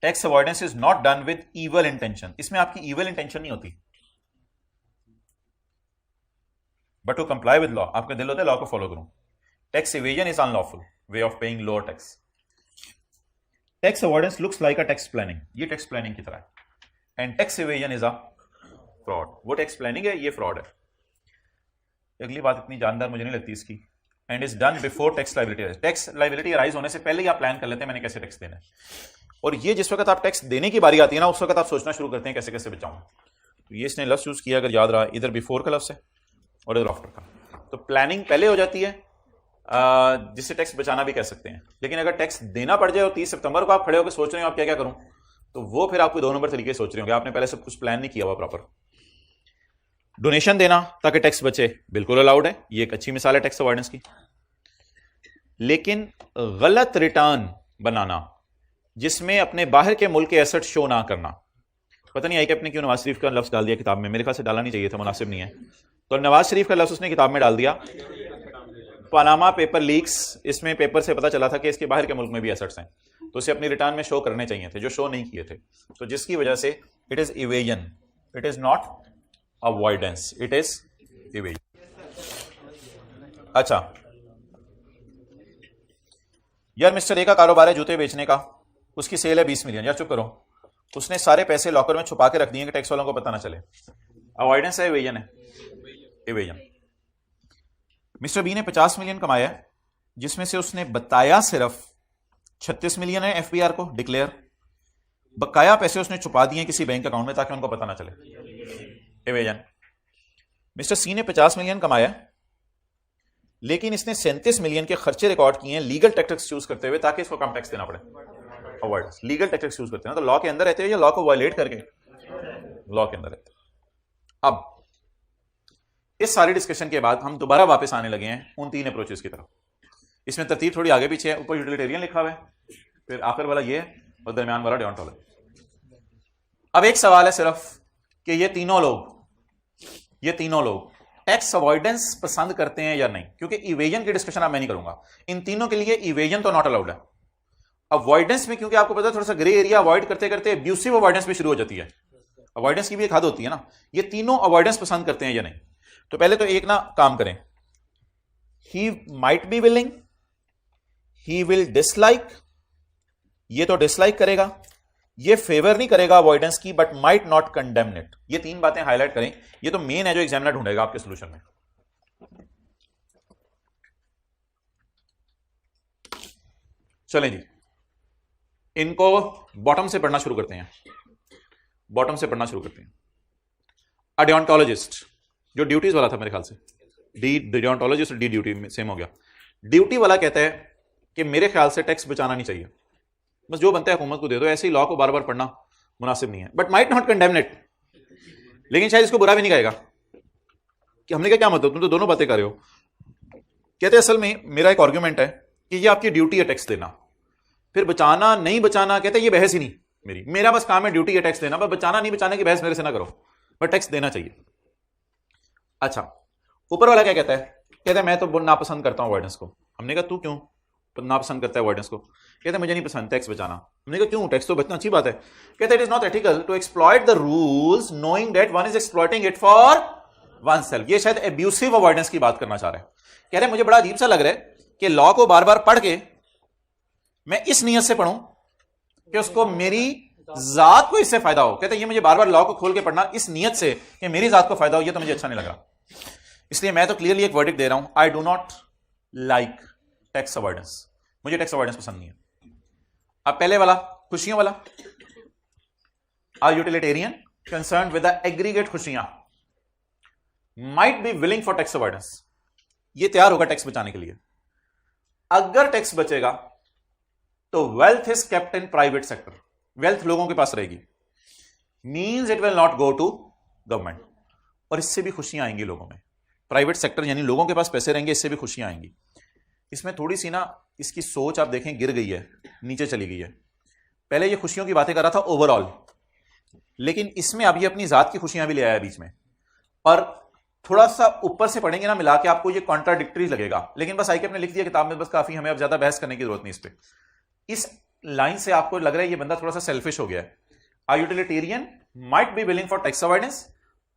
Tax avoidance is not done with evil intention, इसमें आपकी इवल इंटेंशन नहीं होती, but to comply with law, आपका दिल होता है लॉ को फॉलो करूं। Tax evasion is unlawful way of paying lower tax. Tax avoidance looks like a tax planning, ये टैक्स प्लानिंग की तरह है, and tax evasion is a fraud. वो टैक्स प्लानिंग है, ये फ्रॉड है। अगली बात इतनी जानदार मुझे नहीं लगती इसकी, and is done before tax liability. Tax liability arise होने से पहले ही आप प्लान कर लेते हैं मैंने कैसे टैक्स देना है, और ये जिस वक्त आप टैक्स देने की बारी आती है ना, उस वक्त आप सोचना शुरू करते हैं कैसे कैसे बचाऊं। तो ये इसने लफ्ज यूज किया, अगर याद रहा, इधर बिफोर का लफ्ज है और इधर आफ्टर का। तो प्लानिंग पहले हो जाती है, जिससे टैक्स बचाना भी कह सकते हैं। लेकिन अगर टैक्स देना पड़ जाए और 30 सितंबर को आप खड़े होकर सोच रहे हो आप क्या क्या करूं, तो वो फिर आपको 2 नंबर तरीके सोच रहे होंगे, आपने पहले सब कुछ प्लान नहीं किया हुआ प्रॉपर। डोनेशन देना ताकि टैक्स बचे, बिल्कुल अलाउड है, ये एक अच्छी मिसाल है टैक्स अवॉइडेंस की। लेकिन गलत रिटर्न बनाना, जिसमें अपने बाहर के मुल्क के एसेट शो ना करना, पता नहीं आई कि अपने क्यों नवाज शरीफ का लफ्ज डाल दिया किताब में, मेरे ख्याल से डालना नहीं चाहिए था, मुनासिब नहीं है। तो नवाज शरीफ का लफ्ज उसने किताब में डाल दिया। पनामा पेपर लीक्स, इसमें पेपर से पता चला था कि इसके बाहर के मुल्क में भी एसेट्स हैं, तो उसे अपनी रिटर्न में शो करने चाहिए थे, जो शो नहीं किए थे, तो जिसकी वजह से it is evasion, it is not avoidance, it is evasion. अच्छा यार, मिस्टर ए का कारोबार है जूते बेचने का, उसकी सेल है 20 मिलियन। यार चुप करो, उसने सारे पैसे लॉकर में छुपा के रख दिए कि टैक्स वालों को पता ना चले। अवॉइडेंस है, इवेजन है, इवेजन। मिस्टर बी ने 50 मिलियन कमाया, जिसमें से उसने बताया सिर्फ 36 मिलियन है एफबीआर को डिक्लेयर, बकाया पैसे उसने छुपा दिए किसी बैंक अकाउंट में ताकि उनको पता ना चले, इवेजन। मिस्टर सी ने 50 मिलियन कमाया, लेकिन इसने 37 मिलियन के खर्चे रिकॉर्ड किए हैं लीगल टैक्स यूज करते हुए ताकि इसको कम टैक्स देना पड़े, अवॉइडेंस। लीगल टैक्स यूज करते हैं तो लॉ के अंदर रहते हैं या लॉ को वायलेट करके, लॉ के अंदर रहते हैं। अब इस सारी डिस्कशन के बाद हम दोबारा वापस आने लगे हैं उन 3 अप्रोचेस की तरफ। इसमें तरतीब थोड़ी आगे पीछे है, ऊपर यूटिलिटेरियन लिखा हुआ है, फिर आखिर वाला ये है, और दरमियान वाला डिओंटोलॉजी। अब एक सवाल है सिर्फ कि ये तीनों लोग टैक्स अवॉइडेंस पसंद करते हैं या नहीं, क्योंकि इवेजन की डिस्कशन अब मैं नहीं करूंगा। इन तीनों के लिए इवेजन तो नॉट अलाउड है। अवॉइडेंस में क्योंकि आपको पता है थोड़ा सा ग्रे एरिया अवॉइड करते करते अब्यूसिव अवॉइडेंस भी शुरू हो जाती है। अवॉइडेंस की भी एक हद होती है ना। ये तीनों अवॉइडेंस पसंद करते हैं या नहीं। तो पहले तो एक ना काम करें, he might be willing, he will dislike, ये तो डिसलाइक करेगा, ये फेवर नहीं करेगा अवॉइडेंस की, but might not condemn it. ये 3 बातें हाईलाइट करें, ये तो मेन है जो एग्जामिनर ढूंढेगा आपके सोल्यूशन में। चलें जी, इनको बॉटम से पढ़ना शुरू करते हैं, बॉटम से पढ़ना शुरू करते हैं। अ डिओंटोलॉजिस्ट, जो ड्यूटीज वाला था मेरे ख्याल से, डी डिओंटोलॉजिस्ट डी ड्यूटी सेम हो गया। ड्यूटी वाला कहता है कि मेरे ख्याल से टैक्स बचाना नहीं चाहिए, बस जो बनता है हुकूमत को दे दो। ऐसे ही लॉ को बार बार पढ़ना मुनासिब नहीं है, but might not condemn it, लेकिन शायद इसको बुरा भी नहीं कहेगा कि हमने क्या मतलब, तुम तो दोनों बातें कर रहे हो। कहते हैं असल में मेरा एक आर्ग्यूमेंट है कि ये आपकी ड्यूटी है टैक्स देना, फिर बचाना नहीं बचाना, कहते हैं ये बहस ही नहीं मेरा बस काम है ड्यूटी है टैक्स देना, बस बचाना नहीं बचाने की बहस मेरे से ना करो, बट टैक्स देना चाहिए। अच्छा, ऊपर वाला क्या कहता है? कहता है मैं तो नापसंद करता हूं अवॉइडेंस को। हमने कहा तू क्यों नापसंद करता है अवॉइडेंस को? कहता है मुझे नहीं पसंद टैक्स बचाना। हमने कहा क्यों? टैक्स तो बचना अच्छी बात है। कहता है it is not ethical to exploit the rules knowing that one is exploiting it for oneself. ये शायद एब्यूसिव अवॉइडेंस की बात करना चाह रहा है। कह रहे हैं मुझे बड़ा अजीब सा लग रहा है कि लॉ को बार बार पढ़ के मैं इस नियत से पढ़ूं कि उसको मेरी जात को इससे फायदा हो। कहते हैं ये मुझे बार बार लॉ को खोल के पढ़ना इस नियत से कि मेरी जात को फायदा हो, ये तो मुझे अच्छा नहीं लग रहा। इसलिए मैं तो क्लियरली एक वर्डिक्ट दे रहा हूं, I do not like tax avoidance. मुझे टैक्स अवॉइडेंस पसंद नहीं है। अब पहले वाला, खुशियों वाला, are utilitarian concern with the aggregate खुशियां might be willing for tax avoidance. ये तैयार होगा टैक्स बचाने के लिए। अगर टैक्स बचेगा तो wealth is kept in private sector, wealth लोगों के पास रहेगी, means it will not go to government, और इससे भी खुशियां आएंगी लोगों में। प्राइवेट सेक्टर यानी लोगों के पास पैसे रहेंगे, इससे भी खुशियां आएंगी। इसमें थोड़ी सी ना इसकी सोच आप देखें गिर गई है, नीचे चली गई है। पहले ये खुशियों की बातें कर रहा था ओवरऑल, लेकिन इसमें अभी अपनी जात की खुशियां भी ले आया बीच में। और थोड़ा सा ऊपर से पढ़ेंगे ना मिला के, आपको ये कॉन्ट्राडिक्टरी लगेगा, लेकिन बस आई के अपने लिख दिया किताब में, बस काफी, हमें अब ज्यादा बहस करने की जरूरत नहीं इस पे। इस लाइन से आपको लग रहा है ये बंदा थोड़ा सा सेल्फिश हो गया है। A utilitarian might be willing for tax avoidance.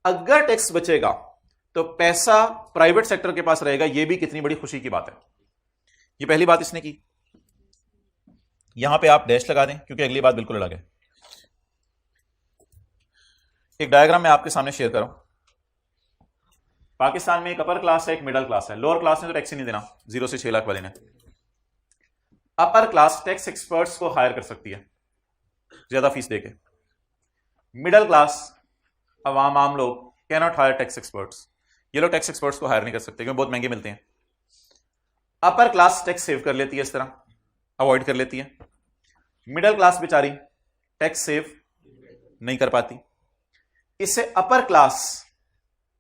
अगर टैक्स बचेगा तो पैसा प्राइवेट सेक्टर के पास रहेगा, ये भी कितनी बड़ी खुशी की बात है। ये पहली बात इसने की। यहां पे आप डैश लगा दें क्योंकि अगली बात बिल्कुल अलग है। एक डायग्राम मैं आपके सामने शेयर करूं। पाकिस्तान में एक अपर क्लास है, एक मिडिल क्लास है। लोअर क्लास ने तो टैक्स ही नहीं देना, 0 से 6 लाख वाले ने। अपर क्लास टैक्स एक्सपर्ट्स को हायर कर सकती है ज्यादा फीस देके। मिडिल क्लास अवाम आम लोग can not hire tax experts. ये लोग टैक्स एक्सपर्ट्स को हायर नहीं कर सकते क्योंकि बहुत महंगे मिलते हैं। अपर क्लास टैक्स सेव कर लेती है, इस तरह अवॉइड कर लेती है। मिडिल क्लास बेचारी टैक्स सेव नहीं कर पाती। इससे अपर क्लास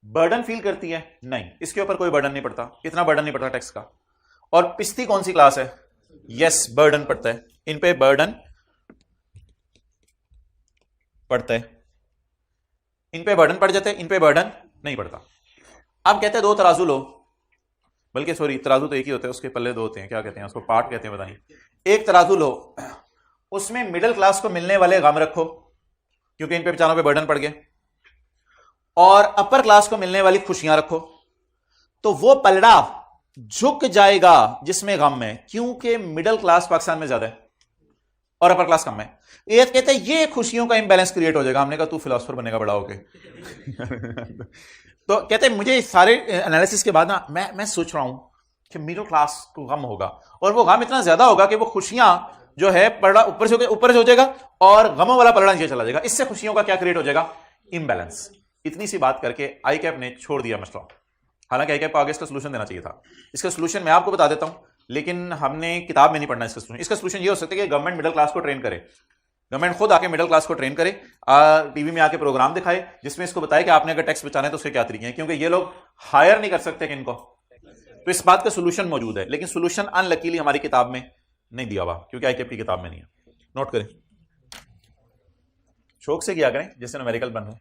बर्डन फील करती है? नहीं, इसके ऊपर कोई बर्डन नहीं पड़ता, इतना बर्डन नहीं पड़ता टैक्स का। और पिछती कौन सी क्लास है? यस, बर्डन पड़ता है, इन पे बर्डन पड़ता है, इन पे बर्डन पड़ जाते हैं, इन पे बर्डन नहीं पड़ता। अब कहते हैं दो तराजू लो, बल्कि सॉरी तराजू तो एक ही होता है, उसके पल्ले दो होते हैं, क्या कहते हैं उसको, पार्ट कहते हैं, पता नहीं। एक तराजू लो, उसमें मिडिल क्लास को मिलने वाले गम रखो क्योंकि इन पे बेचारों पे बर्डन पड़ गए, और अपर क्लास को मिलने वाली खुशियां रखो, तो वो पलड़ा झुक जाएगा जिसमें गम है, क्योंकि मिडिल क्लास पाकिस्तान में ज्यादा है और अपर क्लास कम है। ये कहते हैं ये खुशियों का इंबैलेंस क्रिएट हो जाएगा। हमने कहा तू फिलोसोफर बनेगा बड़ा होके। तो कहते हैं मुझे सारे एनालिसिस के बाद ना मैं सोच रहा हूं कि मिडिल क्लास को गम होगा, और वो गम इतना ज्यादा होगा कि वो खुशियां जो है पलड़ा ऊपर से हो जाएगा और गमों वाला पलड़ा नीचे चला जाएगा। इससे खुशियों का क्या क्रिएट हो जाएगा? इंबैलेंस। इतनी सी बात करके आई कैप ने छोड़ दिया मसला। हालांकि आई कैप को आगे इसका सोल्यूशन देना चाहिए था। इसका सोल्यूशन मैं आपको बता देता हूं, लेकिन हमने किताब में नहीं पढ़ना इसका सोल्यूशन। इसका सोल्यूशन ये हो सकता है कि गवर्नमेंट मिडिल क्लास को ट्रेन करे, गवर्नमेंट खुद आके मिडिल क्लास को ट्रेन करे, टीवी में आके प्रोग्राम दिखाए जिसमें इसको बताए कि आपने अगर टैक्स बचाना है तो उसके क्या तरीके हैं, क्योंकि ये लोग हायर नहीं कर सकते कि इनको। तो इस बात का सोल्यूशन मौजूद है, लेकिन सोल्यूशन अनलकीली हमारी किताब में नहीं दिया हुआ, क्योंकि आई कैप की किताब में नहीं है। नोट करें, शौक से किया करें जैसे न्यूमेरिकल बन रहे।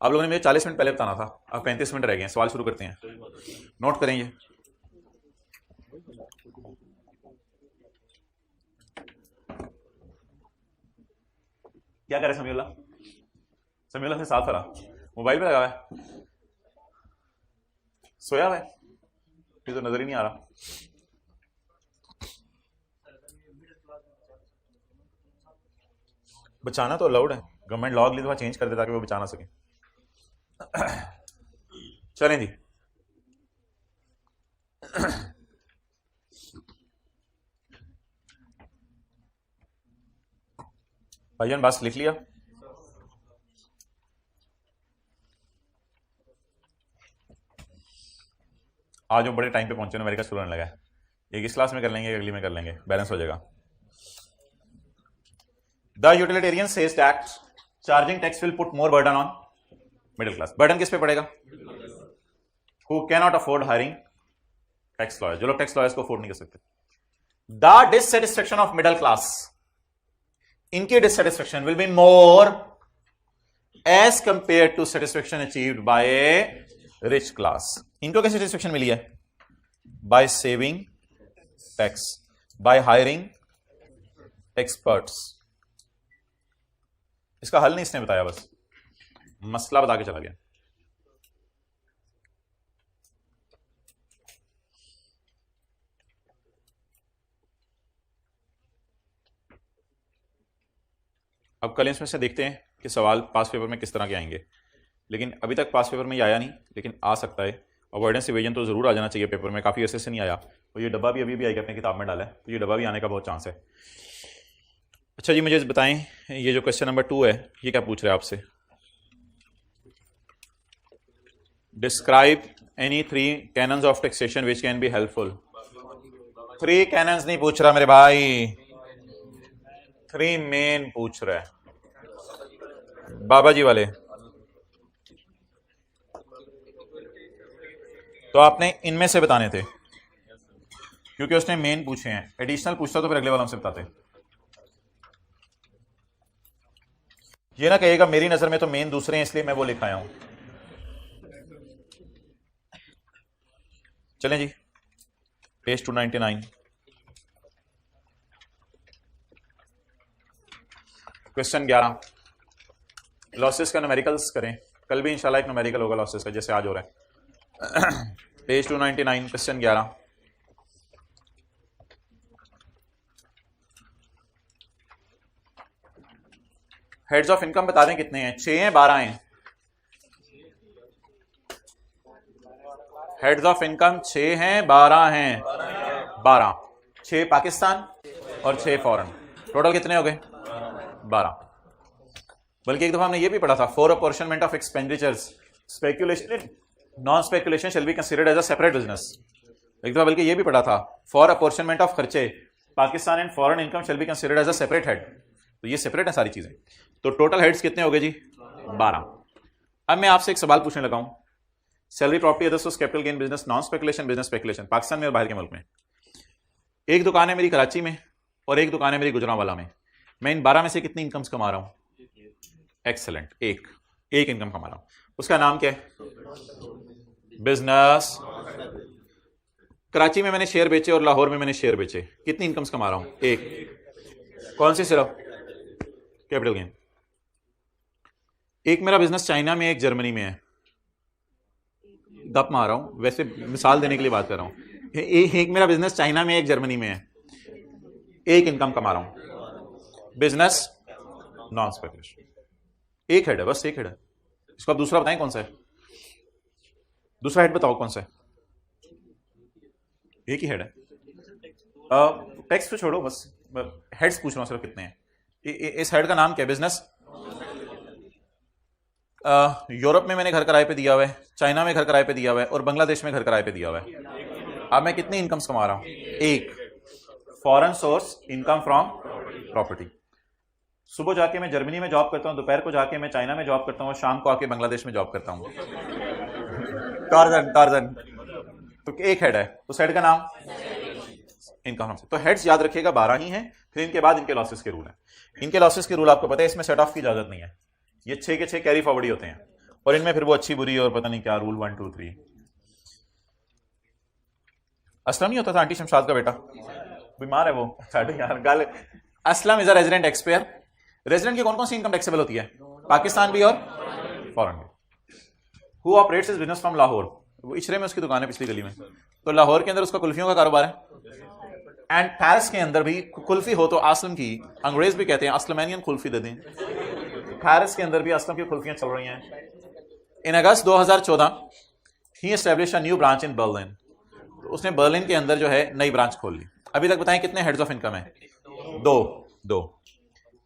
आप लोगों ने मुझे 40 मिनट पहले बताना था, अब 35 मिनट रह गए हैं। सवाल शुरू करते हैं, नोट करें। ये क्या करे समीउल्लाह? समीउल्लाह से साथ वाला मोबाइल पे लगा हुआ है, सोया हुआ है, फिर तो नजर ही नहीं आ रहा। बचाना तो अलाउड है, गवर्नमेंट लॉ अगली दफा चेंज कर दे ताकि वो बचा ना सके। चलें जी, भाईजान बस लिख लिया? आज वो बड़े टाइम पे पहुंचे, अमेरिका शुरू होने लगा है। एक इस क्लास में कर लेंगे, अगली में कर लेंगे, बैलेंस हो जाएगा। The utilitarian says that charging tax will put more burden on middle class. Burden किस पे पड़ेगा? Who can not afford hiring tax lawyers, जो लोग टैक्स लॉयर्स को अफोर्ड नहीं कर सकते। The dissatisfaction of middle class, इनकी dissatisfaction will be more as compare to satisfaction achieved by a rich class. इनको क्या सेटिस्फेक्शन मिली है? By saving tax, by hiring experts. इसका हल नहीं इसने बताया, बस मसला बता के चला गया। अब कल इसमें से देखते हैं कि सवाल पास पेपर में किस तरह के आएंगे, लेकिन अभी तक पास पेपर में ये आया नहीं, लेकिन आ सकता है। अवॉइडेंस इवेजन तो जरूर आ जाना चाहिए पेपर में, काफ़ी अरसे से नहीं आया। और ये डब्बा भी अभी भी आएगा, अपनी किताब में डाला है, तो ये डब्बा भी आने का बहुत चांस है। अच्छा जी, मुझे बताएं, ये जो क्वेश्चन नंबर 2 है, ये क्या पूछ रहे हैं आपसे? Describe any 3 cannons of taxation which can be helpful. 3 cannons नहीं पूछ रहा मेरे भाई, 3 मेन पूछ रहा है बाबा जी वाले। तो आपने इनमें से बताने थे, क्योंकि उसने मेन पूछे हैं। एडिशनल पूछता तो फिर अगले वाला हमसे बताते। ये ना कहेगा मेरी नजर में तो मेन दूसरे हैं इसलिए मैं वो लिखाया हूं। चलें जी, पेज 299, क्वेश्चन 11। लॉसेस का न्यूमेरिकल्स करें, कल भी इंशाल्लाह एक न्यूमेरिकल होगा लॉसेस का, जैसे आज हो रहा है। Page 299, question 11। Heads of income बता दें कितने हैं, 6 हैं 12 हैं? हेड्स ऑफ इनकम 6 हैं 12 हैं? 12। 6 पाकिस्तान और 6 फॉरेन, टोटल कितने हो गए? 12। बल्कि एक दफा हमने ये भी पढ़ा था, for apportionment of expenditures speculation non speculation shall be considered as a separate business. एक दफा बल्कि ये भी पढ़ा था, फॉर अपॉर्शनमेंट ऑफ खर्चे Pakistan and foreign income shall be considered as a separate head. तो ये सेपरेट है सारी चीजें। तो टोटल हेड्स कितने हो गए जी? 12। अब मैं आपसे एक सवाल पूछने लगा हूं, salary property other source capital gain business non speculation business speculation, Pakistan में और बाहर के मुल्क में। एक दुकान है मेरी कराची में और एक दुकान है मेरी गुजरांवाला में। मैं इन 12 में से कितनी इनकम्स कमा रहा हूं? एक्सेलेंट, एक इनकम कमा रहा हूं। उसका नाम क्या है? बिजनेस। कराची में मैंने शेयर बेचे और लाहौर में मैंने शेयर बेचे, कितनी इनकम्स कमा रहा हूं? एक। कौन सी? सिर्फ कैपिटल गेन। एक मेरा बिजनेस चाइना में, एक जर्मनी में है। गप मार रहा हूं, वैसे मिसाल देने के लिए बात कर रहा हूं। एक मेरा बिजनेस चाइना में, एक जर्मनी में है, एक इनकम कमा रहा हूं। Business non speculation. एक हेड है, बस एक हेड है। इसको आप दूसरा बताएं कौन सा है? दूसरा हेड बताओ कौन सा है? एक ही हेड है। टेक्स्ट तो छोड़ो, बस हेड्स पूछ रहा हूं सिर्फ कितने हैं। इस हेड का नाम क्या है? बिजनेस। यूरोप में मैंने घर किराए पे दिया हुआ है, चाइना में घर किराए पे दिया हुआ है और बांग्लादेश में घर किराए पे दिया हुआ है। अब मैं कितनी इनकम्स कमा रहा हूं? एक। Foreign source income from property. सुबह जाके मैं जर्मनी में जॉब करता हूं, दोपहर को जाके मैं चाइना में जॉब करता हूं, शाम को आके बांग्लादेश में जॉब करता हूं। टार्जन। तो एक हेड है, उस हेड का नाम इनकम। तो हेड्स याद रखिएगा 12 ही हैं। फिर इनके बाद इनके लॉसेस के रूल हैं। इनके लॉसेस के रूल आपको पता है, इसमें सेट ऑफ की इजाजत नहीं है। ये 6 के 6 कैरी फॉरवर्ड ही होते हैं और इनमें फिर वो अच्छी बुरी और पता नहीं क्या रूल 1 2 3। असलम नहीं होता था आंटी शमशाद का बेटा, बीमार है वो यार गाल। Aslam is a resident taxpayer. Resident की कौन कौन सी इनकम टैक्सेबल होती है? पाकिस्तान भी और फॉरेन भी। Who operates his business from Lahore, वो इचरे में उसकी दुकान है पिछली गली में, तो लाहौर के अंदर उसका कुल्फियों का कारोबार है। एंड पेरिस के अंदर भी कुल्फी हो तो आसलम की, अंग्रेज भी कहते हैं असलमैनियन कुल्फी दे दें। पेरिस के अंदर भी असलम की कुल्फियां चल रही हैं। In August 2014 he establish a new branch in Berlin. तो उसने बर्लिन के अंदर जो है नई ब्रांच खोल ली। अभी तक बताएं कितने हेड्स ऑफ इनकम है? दो।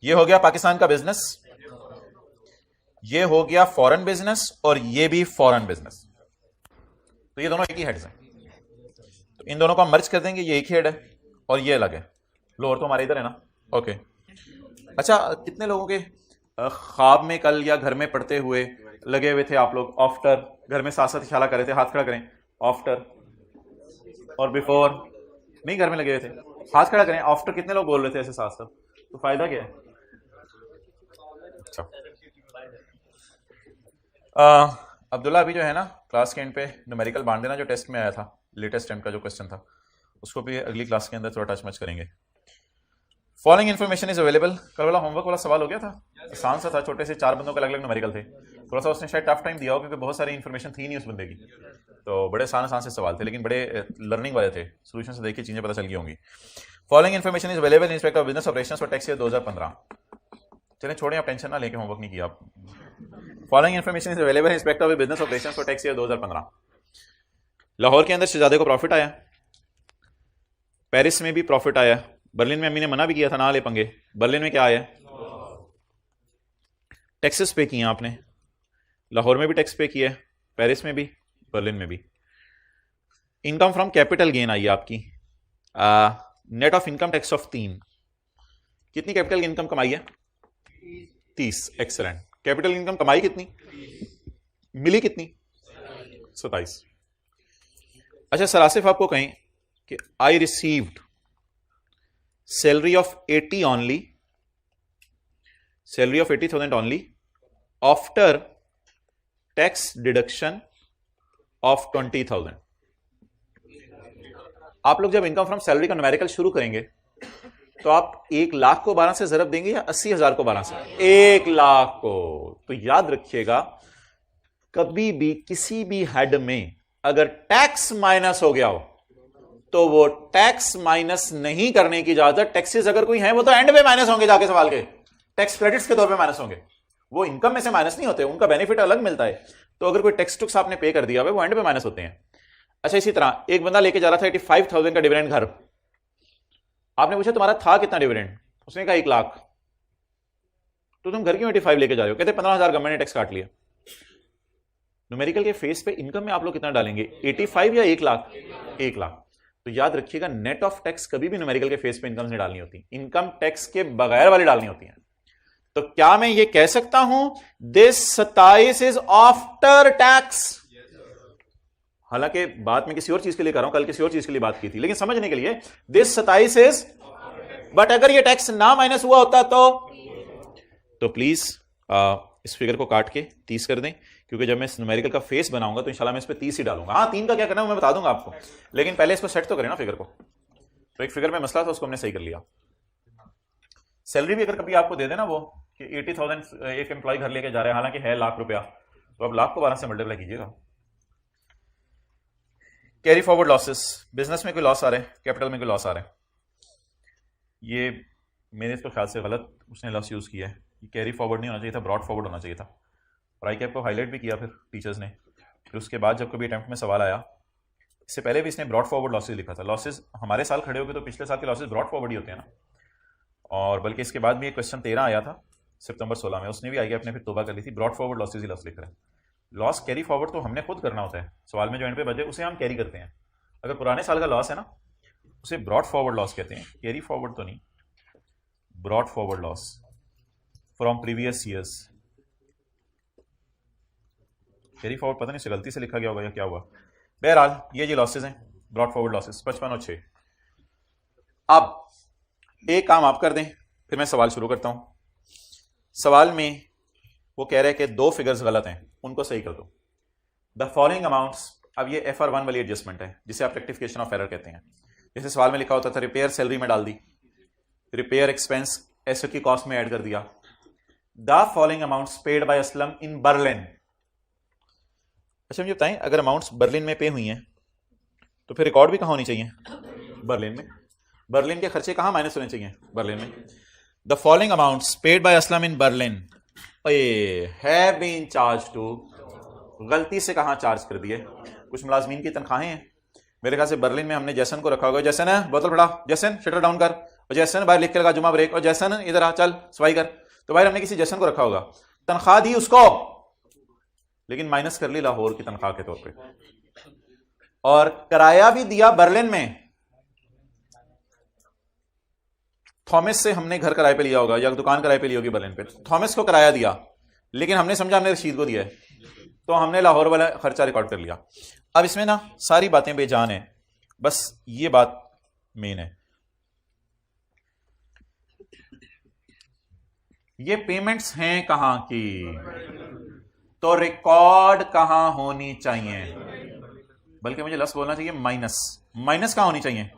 ये हो गया पाकिस्तान का बिजनेस, ये हो गया फॉरेन बिजनेस और ये भी फॉरेन बिजनेस। तो ये दोनों एक ही हेड्स हैं। तो इन दोनों को हम मर्ज कर देंगे, ये एक ही हेड है और ये अलग है। लोअर तो हमारे इधर है ना, ओके। अच्छा, कितने लोगों के ख्वाब में कल या घर में पढ़ते हुए लगे हुए थे आप लोग? आफ्टर, घर में साथ साथ इशारा कर रहे थे, हाथ खड़ा करें। आफ्टर और बिफोर नहीं, घर में लगे हुए थे, हाथ खड़ा करें। आफ्टर कितने लोग बोल रहे थे ऐसे साथ साथ? तो फायदा क्या है? अच्छा, अब्दुल्ला अभी जो है ना क्लास के एंड पे न्यूमेरिकल बांट देना, जो टेस्ट में आया था, लेटेस्ट टाइम का जो क्वेश्चन था, उसको भी अगली क्लास के अंदर थोड़ा टच मच करेंगे। Following information is available. कल वाला होमवर्क वाला सवाल हो गया था, आसान सा था, छोटे से 4 बंदों के अलग अलग न्यूमेरिकल थे। थोड़ा सा उसने शायद टफ टाइम दिया हो क्योंकि बहुत सारी इन्फॉर्मेशन थी नहीं उस बंदे की, तो बड़े आसान से सवाल थे लेकिन बड़े लर्निंग वाले थे। सोल्यूशन से देखिए चीजें पता चल गई होंगी। Following information is available in respect of business operations for tax year 2015। चलें छोड़ें, आप टेंशन ना लेके, होमवर्क नहीं किया आप। Following information is available in respect of business operations for tax year 2015। Lahore के अंदर शहजादे को प्रॉफिट आया, पेरिस में भी प्रॉफिट आया, बर्लिन में अम्मी ने मना भी किया था ना ले पंगे। बर्लिन में क्या आया? टैक्सेस पे किए आपने, लाहौर में भी टैक्स पे किया है, पेरिस में भी, बर्लिन में भी। इनकम फ्रॉम कैपिटल गेन आई आपकी, net of income tax of 3। कितनी कैपिटल इनकम कमाई है? 30। एक्सेलेंट। कैपिटल इनकम कमाई कितनी, मिली कितनी? 27। अच्छा सर आसिफ, आपको कहें कि I received salary of 80 only, salary of 80,000 only after tax deduction of 20,000। आप लोग जब इनकम फ्रॉम सैलरी का न्यूमेरिकल शुरू करेंगे तो आप 1 लाख को 12 से जरब देंगे या 80,000 को 12 से? 1 लाख को। तो याद रखिएगा, कभी भी किसी भी हेड में अगर टैक्स माइनस हो गया हो तो वो टैक्स माइनस नहीं करने की इजाजत, टैक्सेस अगर कोई है वो तो एंड में माइनस होंगे जाके सवाल के, टैक्स क्रेडिट्स के तौर पे माइनस होंगे, वो इनकम में से माइनस नहीं होते, उनका बेनिफिट अलग मिलता है। तो अगर कोई टैक्स टुक्स आपने पे कर दिया हुआ, वो एंड पे माइनस होते हैं। अच्छा, इसी तरह एक बंदा लेके जा रहा था 85,000 का डिविडेंड घर, आपने पूछा तुम्हारा था कितना डिविडेंड, उसने कहा 1 लाख, तो तुम घर क्यों 85 लेके जा रहे हो? कहते 15,000 गवर्नमेंट ने टैक्स काट लिया। न्यूमेरिकल के फेस पे इनकम में आप लोग कितना डालेंगे, 85 या 1 लाख? 1 लाख। तो याद रखिएगा, नेट ऑफ टैक्स कभी भी न्यूमेरिकल के फेस पे इनकम से डालनी होती, इनकम टैक्स के बगैर वाली डालनी होती है। तो क्या मैं ये कह सकता हूं दिस 27 इज आफ्टर टैक्स? हालांकि बात में किसी और चीज के लिए कर रहा हूं, कल किसी और चीज के लिए बात की थी, लेकिन समझने के लिए दिस 27 इज, बट अगर ये टैक्स ना माइनस हुआ होता तो प्लीज इस फिगर को काट के 30 कर दें, क्योंकि जब मैं इस न्यूमेरिकल का फेस बनाऊंगा तो इंशाल्लाह मैं इस पे 30 ही डालूंगा। हाँ, 3 का क्या करना है मैं बता दूंगा आपको, लेकिन पहले इसको सेट तो करें ना फिगर को। तो एक फिगर में मसला था, उसको हमने सही कर लिया। सैलरी भी अगर कभी आपको दे देना वो कि 80,000 एक एम्प्लॉय घर लेके जा रहे हैं, हालांकि है लाख रुपया, तो अब लाख को 12 से मल्टीप्लाई कीजिएगा। कैरी फॉरवर्ड लॉसेस, बिजनेस में कोई लॉस आ रहा है, कैपिटल में कोई लॉस आ रहा है, ये मेरे इसको ख्याल से गलत उसने लॉस यूज किया है। कैरी फॉरवर्ड नहीं होना चाहिए था, ब्रॉड फॉरवर्ड होना चाहिए था। और आई कैप को हाईलाइट भी किया फिर टीचर्स ने। फिर उसके बाद जब कभी अटेम्प्ट में सवाल आया, इससे पहले भी इसने ब्रॉड फॉरवर्ड लॉसेज लिखा था। लॉसेज हमारे साल खड़े हो गए तो पिछले साल के लॉसेज ब्रॉड फॉरवर्ड ही होते हैं ना। और बल्कि इसके बाद भी एक क्वेश्चन 13 आया था सितंबर 16 में, उसने भी आई कैप ने फिर तोबा कर ली थी, ब्रॉड फॉरवर्ड लॉसेज ही लॉस लिख रहा है। लॉस कैरी फॉरवर्ड तो हमने खुद करना होता है, सवाल में जो एंड पे बचे उसे हम कैरी करते हैं। अगर पुराने साल का लॉस है ना, उसे ब्रॉड फॉरवर्ड लॉस कहते हैं, कैरी फॉरवर्ड तो नहीं, brought forward loss from previous years. Carry forward पता नहीं से गलती से लिखा गया होगा या क्या हुआ। बहरहाल ये जी लॉसेज हैं, ब्रॉड फॉरवर्ड लॉसेज 55 और 6। अब एक काम आप कर दें, फिर मैं सवाल शुरू करता हूं। सवाल में वो कह रहे हैं कि 2 फिगर्स गलत हैं, उनको सही कर दो। द फॉलोइंग अमाउंट्स, अब ये FR1 वाली एडजस्टमेंट है जिसे आप रेक्टिफिकेशन ऑफ एरर कहते हैं। जैसे सवाल में लिखा होता था रिपेयर सैलरी में डाल दी, रिपेयर एक्सपेंस एसेट की कॉस्ट में ऐड कर दिया। The following amounts paid by Aslam in Berlin. अच्छा मुझे बताएं, अगर अमाउंट्स बर्लिन में पे हुई हैं तो फिर रिकॉर्ड भी कहाँ होनी चाहिए? बर्लिन में। बर्लिन के खर्चे कहाँ माइनस होने चाहिए? बर्लिन में। The following amounts paid by Aslam in Berlin have been charge to, गलती से कहाँ चार्ज कर दिए? कुछ मुलाजमीन की तनख्वाहें हैं, मेरे ख्याल से बर्लिन में हमने जैसन को रखा होगा। जैसन है बोतल फड़ा, जैसन शटर डाउन कर, और जैसन बाहर लिख के लगा जुमा ब्रेक, और जैसन इधर आ चल सफाई कर। तो भाई हमने किसी जैसन को रखा होगा, तनख्वाह दी उसको, लेकिन माइनस कर ली लाहौर की तनख्वाह के तौर पे, और किराया भी दिया बर्लिन में। थॉमस से हमने घर किराए पे लिया होगा या दुकान किराए पे ली होगी बर्लिन पे, थॉमस को किराया दिया, लेकिन हमने समझा हमने रशीद को दिया है, तो हमने लाहौर वाला खर्चा रिकॉर्ड कर लिया। अब इसमें ना सारी बातें बेजान है, बस ये बात मेन है। ये पेमेंट्स हैं कहां की, तो रिकॉर्ड कहां होनी चाहिए? बल्कि मुझे लफ्ज बोलना चाहिए माइनस। माइनस कहां होनी चाहिए?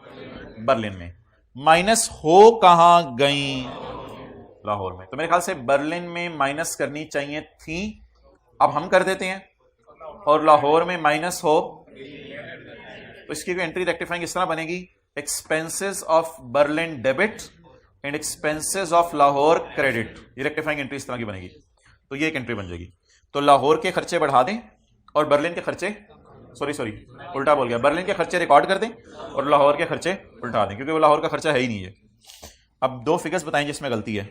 बर्लिन में। माइनस हो कहां गई? लाहौर में। तो मेरे ख्याल से बर्लिन में माइनस करनी चाहिए थी, अब हम कर देते हैं, और लाहौर में माइनस हो, तो इसकी एंट्री रेक्टिफाइंग इस तरह बनेगी, expenses of Berlin debit and expenses of Lahore credit. ये रेक्टिफाइंग एंट्री इस तरह की बनेगी, तो ये एक एंट्री बन जाएगी। तो लाहौर के खर्चे बढ़ा दें और बर्लिन के खर्चे, सॉरी उल्टा बोल गया, बर्लिन के खर्चे रिकॉर्ड कर दें और लाहौर के खर्चे उल्टा दें, क्योंकि वो लाहौर का खर्चा है ही नहीं है। अब 2 फिगर्स बताएं जिसमें गलती है।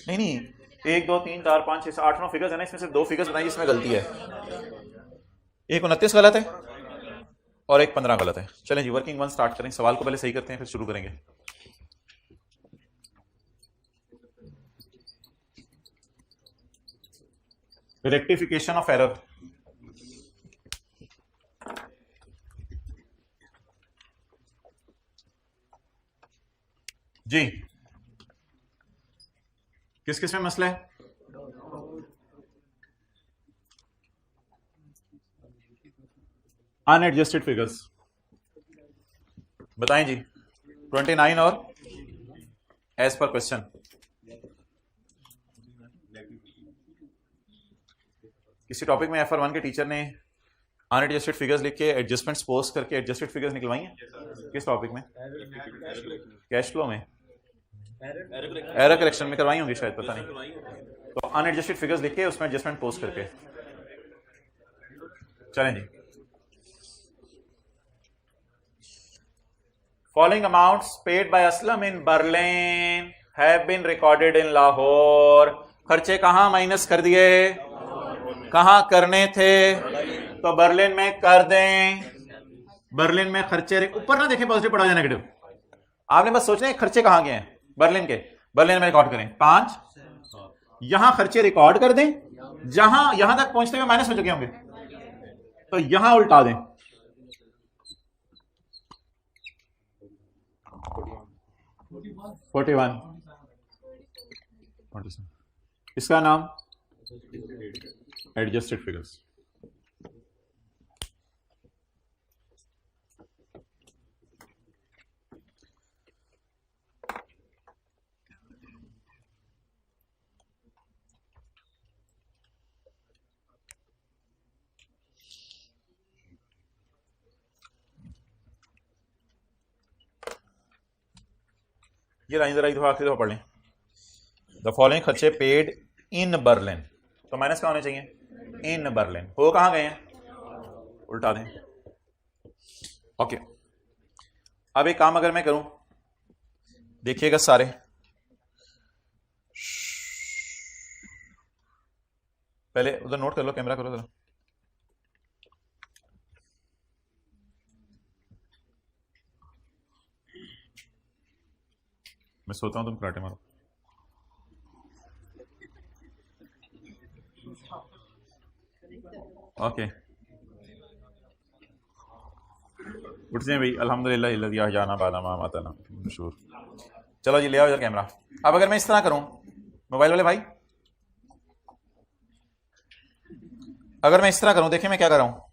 नहीं 1 2 3 4 5 6 8 9 फिगर्स है ना, इसमें से 2 फिगर्स बताएं जिसमें गलती है। एक 29 गलत है और एक 15 गलत है। चलें जी, वर्किंग 1 स्टार्ट करें। सवाल को पहले सही करते हैं फिर शुरू करेंगे। Rectification of error. जी किस किस में मसला है? अनएडजस्टेड फिगर्स बताएं जी, 29 और एज पर क्वेश्चन। किसी टॉपिक में FR1 के टीचर ने अनएडजस्टेड फिगर्स लिख के एडजस्टमेंट्स पोस्ट करके एडजस्टेड फिगर्स निकलवाई हैं? किस टॉपिक में? कैश फ्लो में। एरर करेक्शन में करवाई होंगी शायद, पता नहीं। तो अनएडजस्टेड फिगर्स लिख के उसमें एडजस्टमेंट पोस्ट करके चलें जी। Following amounts paid by Aslam in Berlin have been recorded in Lahore. खर्चे कहां माइनस कर दिए, कहां करने थे, तो बर्लिन में कर दें। बर्लिन में खर्चे ऊपर ना देखें पॉजिटिव पड़ा जाए नेगेटिव, आपने बस सोचना है खर्चे कहां गए हैं बर्लिन के। बर्लिन में रिकॉर्ड करें 5, यहां खर्चे रिकॉर्ड कर दें, जहां यहां तक पहुंचते हुए माइनस हो चुके होंगे तो यहां उल्टा दें। इसका नाम एडजस्टेड फिगर्स। ये लाइन जरा एक दफा आखिरी दफा पढ़ लें। द फॉलोइंग खर्चे पेड इन बर्लिन, तो माइनस क्या होने चाहिए, इन बर्लिन। हो कहां गए हैं, उल्टा दें। ओके, अब एक काम अगर मैं करूं, देखिएगा सारे, पहले उधर नोट कर लो, कैमरा करो जरा। मैं सोता हूं तुम कराटे मारो। ओके, उठ जाए भाई। अल्हम्दुलिल्लाह जाना बादामा माताना मशहूर। चलो जी, ले आओ इधर कैमरा। अब अगर मैं इस तरह करूं, मोबाइल वाले भाई, अगर मैं इस तरह करूं, देखिए मैं क्या कर रहा हूं।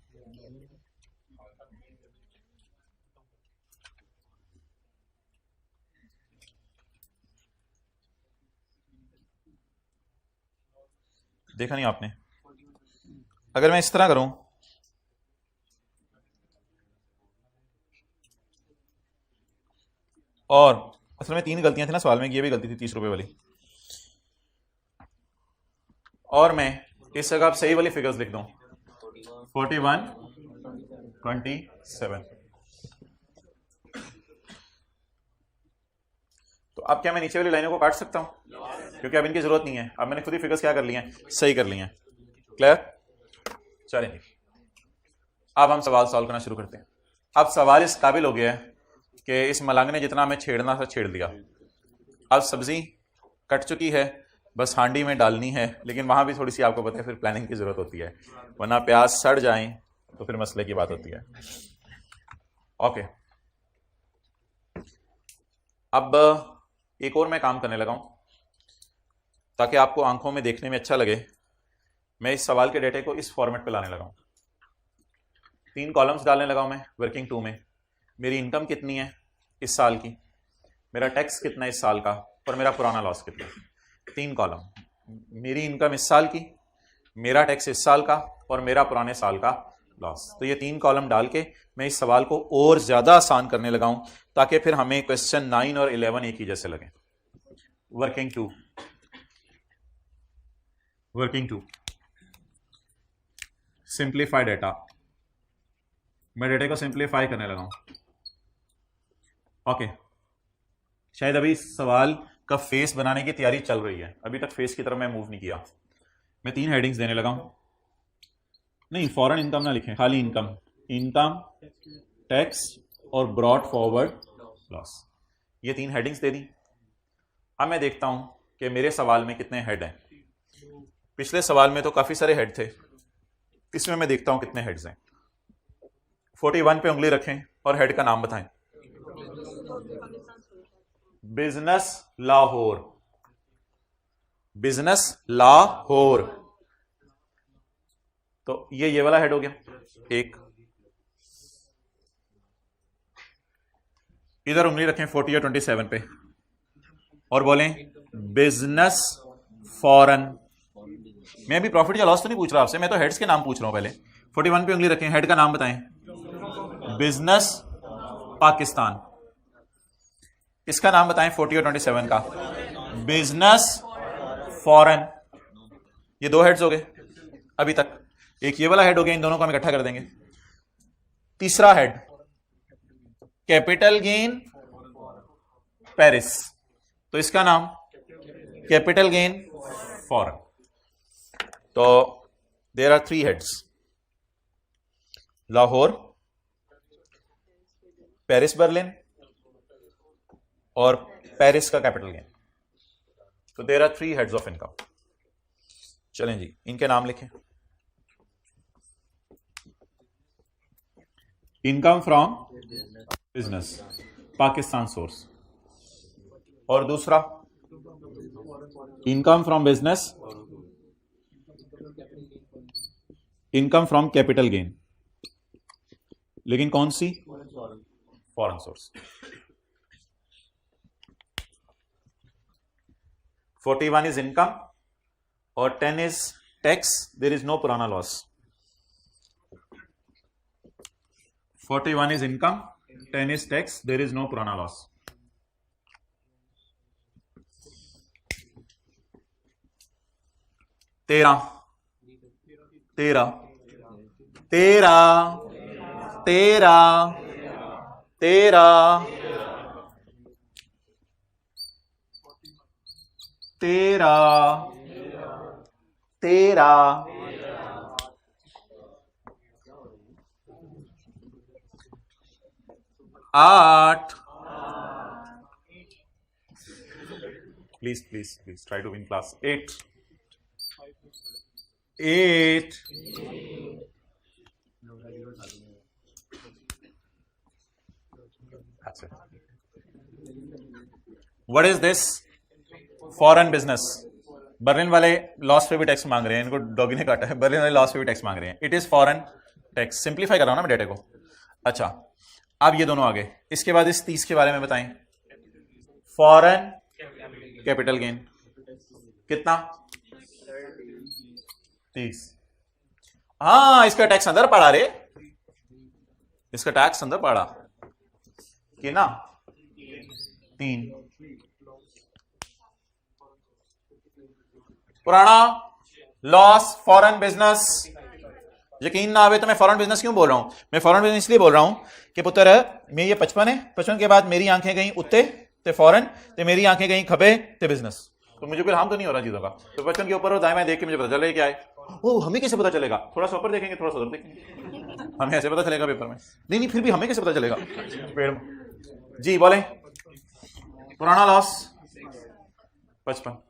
देखा नहीं आपने, अगर मैं इस तरह करूं, और असल में 3 गलतियां थी ना सवाल में, ये भी गलती थी 30 रुपए वाली, और मैं इस जगह सही वाली फिगर्स लिख दूं 41, 27, तो अब क्या मैं नीचे वाली लाइनों को काट सकता हूं, क्योंकि अब इनकी जरूरत नहीं है। अब मैंने खुद ही फिगर्स क्या कर लिए हैं, सही कर लिए हैं। क्लियर? चलें, अब हम सवाल सॉल्व करना शुरू करते हैं। अब सवाल इस काबिल हो गया है कि इस मलंग ने जितना हमें छेड़ना था छेड़ दिया। अब सब्जी कट चुकी है, बस हांडी में डालनी है, लेकिन वहां भी थोड़ी सी आपको पता है फिर प्लानिंग की जरूरत होती है, वरना प्याज सड़ जाएं तो फिर मसले की बात होती है। ओके, अब एक और मैं काम करने लगा हूं ताकि आपको आंखों में देखने में अच्छा लगे। मैं इस सवाल के डेटे को इस फॉर्मेट पे लाने लगा हूं। 3 कॉलम्स डालने लगा हूं मैं वर्किंग 2 में। मेरी इनकम कितनी है इस साल की, मेरा टैक्स कितना है इस साल का, और मेरा पुराना लॉस कितना है। 3 कॉलम, मेरी इनकम इस साल की, मेरा टैक्स इस साल का, और मेरा पुराने साल का लॉस। तो ये 3 कॉलम डाल के मैं इस सवाल को और ज्यादा आसान करने लगा हूं ताकि फिर हमें क्वेश्चन 9 और 11 एक ही जैसे लगे। Working 2, working 2, simplify data. मैं डेटा को सिंप्लीफाई करने लगा हूं। ओके, शायद अभी सवाल का फेस बनाने की तैयारी चल रही है, अभी तक फेस की तरफ मैं मूव नहीं किया। मैं 3 हेडिंग्स देने लगा हूं। नहीं, फॉरेन इनकम ना लिखें, खाली इनकम, इनकम, टैक्स और ब्रॉड फॉरवर्ड लॉस। ये 3 हेडिंग्स दे दी। अब मैं देखता हूं कि मेरे सवाल में कितने हेड हैं। पिछले सवाल में तो काफी सारे हेड थे, इसमें मैं देखता हूं कितने हेड्स हैं। 41 पे उंगली रखें और हेड का नाम बताएं। बिजनेस लाहौर, बिजनेस लाहौर, तो ये वाला हेड हो गया एक। इधर उंगली रखें 40 या 27 पे और बोलें बिजनेस फॉरेन। मैं भी प्रॉफिट या लॉस तो नहीं पूछ रहा आपसे, मैं तो हेड्स के नाम पूछ रहा हूं। पहले 41 पे उंगली रखें, हेड का नाम बताएं। बिजनेस पाकिस्तान। इसका नाम बताएं 40 और 27 का। बिजनेस, फॉरेन, ये दो हेड्स हो गए अभी तक। एक ये वाला हेड हो गया, इन दोनों को हम इकट्ठा कर देंगे। तीसरा हेड कैपिटल गेन पेरिस, तो इसका नाम कैपिटल गेन फॉरेन। तो there are 3 heads, Lahore, Paris Berlin और पेरिस का कैपिटल गेन। तो there are 3 heads of income. चलें जी, इनके नाम लिखें। Income from business, Pakistan source, और दूसरा income from business, income from capital gain, लेकिन कौन सी? Foreign source. 41 इज इनकम और 10 is tax, there is no पुराना loss. 41 is income, 10 is tax, there is no purana loss. तेरह, तेरह, तेरह, तेरह, तेरह, तेरह, तेरह, 8, please try to win class. 8, 8, that's it. What is this? Foreign business. Berlin वाले लॉस पे भी टैक्स मांग रहे हैं, इनको डॉगी ने काटा है। बर्लिन वाले लॉस पे भी टैक्स मांग रहे हैं। It is foreign tax. Simplify कर रहा हूं ना मैं डेटे को। अच्छा, अब ये दोनों आ गए। इसके बाद इस 30 के बारे में बताएं। फॉरेन कैपिटल गेन कितना? 30। हाँ, इसका टैक्स अंदर पड़ा रे, इसका टैक्स अंदर पड़ा कि ना 3। पुराना लॉस फॉरेन बिजनेस। यकीन ना आवे तो मैं फॉरेन बिजनेस क्यों बोल रहा हूं? मैं फॉरेन बिजनेस इसलिए बोल रहा हूं कि पुत्र मैं ये 55 है, 55 के बाद मेरी आंखें गई उत्ते ते फॉरेन, ते मेरी आंखें गई खबे ते बिजनेस। तो मुझे कोई हार्म तो नहीं हो रहा चीजों का। तो 55 के ऊपर और दाएं बाएं देख के मुझे पता चलेगा क्या है। ओ, हमें कैसे पता चलेगा? थोड़ा सा ऊपर देखेंगे, थोड़ा सा उधर देखेंगे, हमें ऐसे पता चलेगा पेपर में। नहीं, फिर भी हमें कैसे पता चलेगा? जी बोले। पुराना लॉस 55।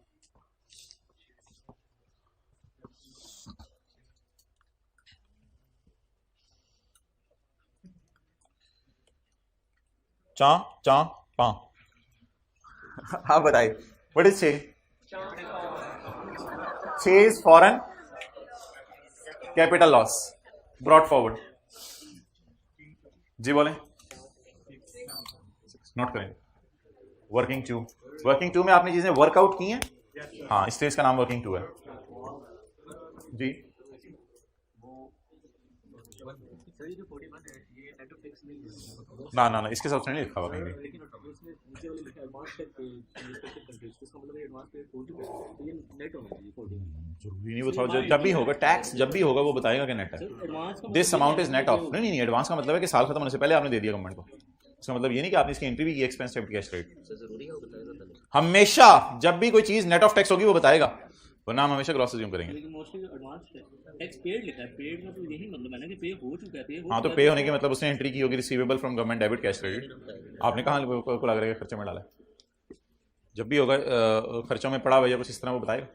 चा चा पा। आप बताइए what is 6? 6 is foreign capital loss brought forward. जी बोले। नोट करेंगे। वर्किंग 2, वर्किंग 2 में आपने चीजें वर्कआउट की हैं। हाँ, इसलिए इसका नाम वर्किंग 2 है। जी ना ना ना, इसके साथ नहीं लिखा हुआ कहीं भी। जरूरी नहीं, वो थोड़ा जब भी होगा टैक्स, जब भी होगा वो बताएगा कि नेट है। This amount is net of. नहीं, एडवांस का मतलब है कि साल खत्म होने से पहले आपने दे दिया गवर्नमेंट को। इसका मतलब ये नहीं कि आपने इसकी एंट्री भी की एक्सपेंस डेबिट कैश क्रेडिट। हमेशा जब भी कोई चीज नेट ऑफ टैक्स होगी वो बताएगा, वरना हम हमेशा ग्रॉस अज्यूम करेंगे। टैक्स पेड लिखा है, पेड का तो यही मतलब है ना कि पे हो चुका है। हाँ, तो पे होने के मतलब उसने एंट्री की होगी receivable from government debit cash credit. आपने कहाँ को लग रहा है खर्चे में डाला है? जब भी होगा खर्चों में पड़ा हुआ या कुछ इस तरह वो बताएगा,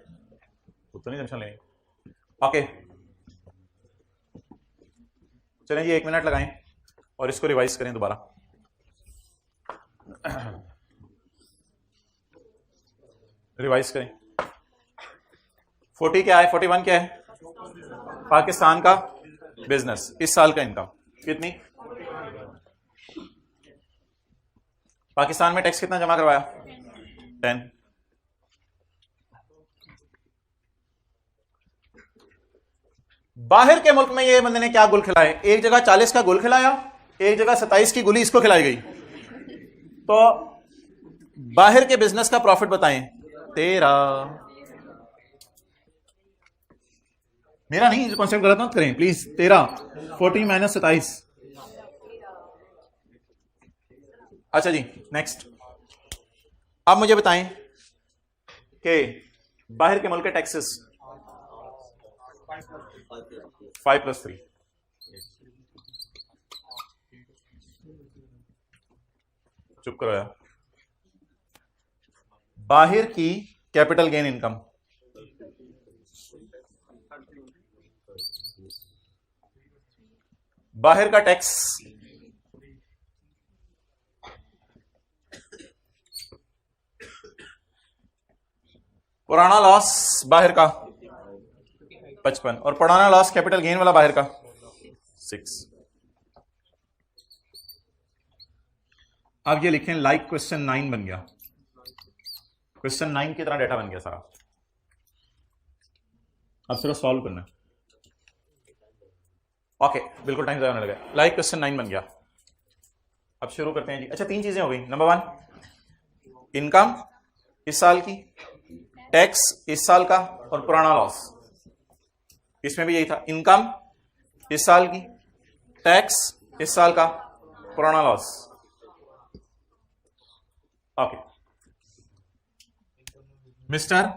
तो नहीं टेंशन लेंगे। ओके, चलें जी 1 मिनट लगाएं और इसको रिवाइज करें दोबारा। रिवाइज करें। 40 क्या है? 41 क्या है? पाकिस्तान का बिजनेस। इस साल का इनकम कितनी? पाकिस्तान में टैक्स कितना जमा करवाया? 10। बाहर के मुल्क में ये बंदे ने क्या गुल खिलाए? एक जगह 40 का गुल खिलाया, एक जगह 27 की गुली इसको खिलाई गई। तो बाहर के बिजनेस का प्रॉफिट बताएं। 13। मेरा नहीं, कॉन्सेप्ट गलत मत करें प्लीज। 13 14 माइनस 27। अच्छा जी नेक्स्ट। अब मुझे बताएं कि बाहर के मुल्क के टैक्सेस 5+3। चुप करो यार। बाहर की कैपिटल गेन इनकम बाहर का टैक्स पुराना लॉस बाहर का 55 और पुराना लॉस कैपिटल गेन वाला बाहर का 6। अब ये लिखें लाइक क्वेश्चन 9 बन गया। क्वेश्चन 9 की तरह डाटा बन गया सारा। अब सिर्फ सॉल्व करना है। ओके बिल्कुल टाइम ज़्यादा होने लगा। लाइक क्वेश्चन 9 बन गया। अब शुरू करते हैं जी। अच्छा 3 चीजें हो गई। नंबर 1 इनकम इस साल की, टैक्स इस साल का और पुराना लॉस। इसमें भी यही था, इनकम इस साल की, टैक्स इस साल का, पुराना loss. Okay mister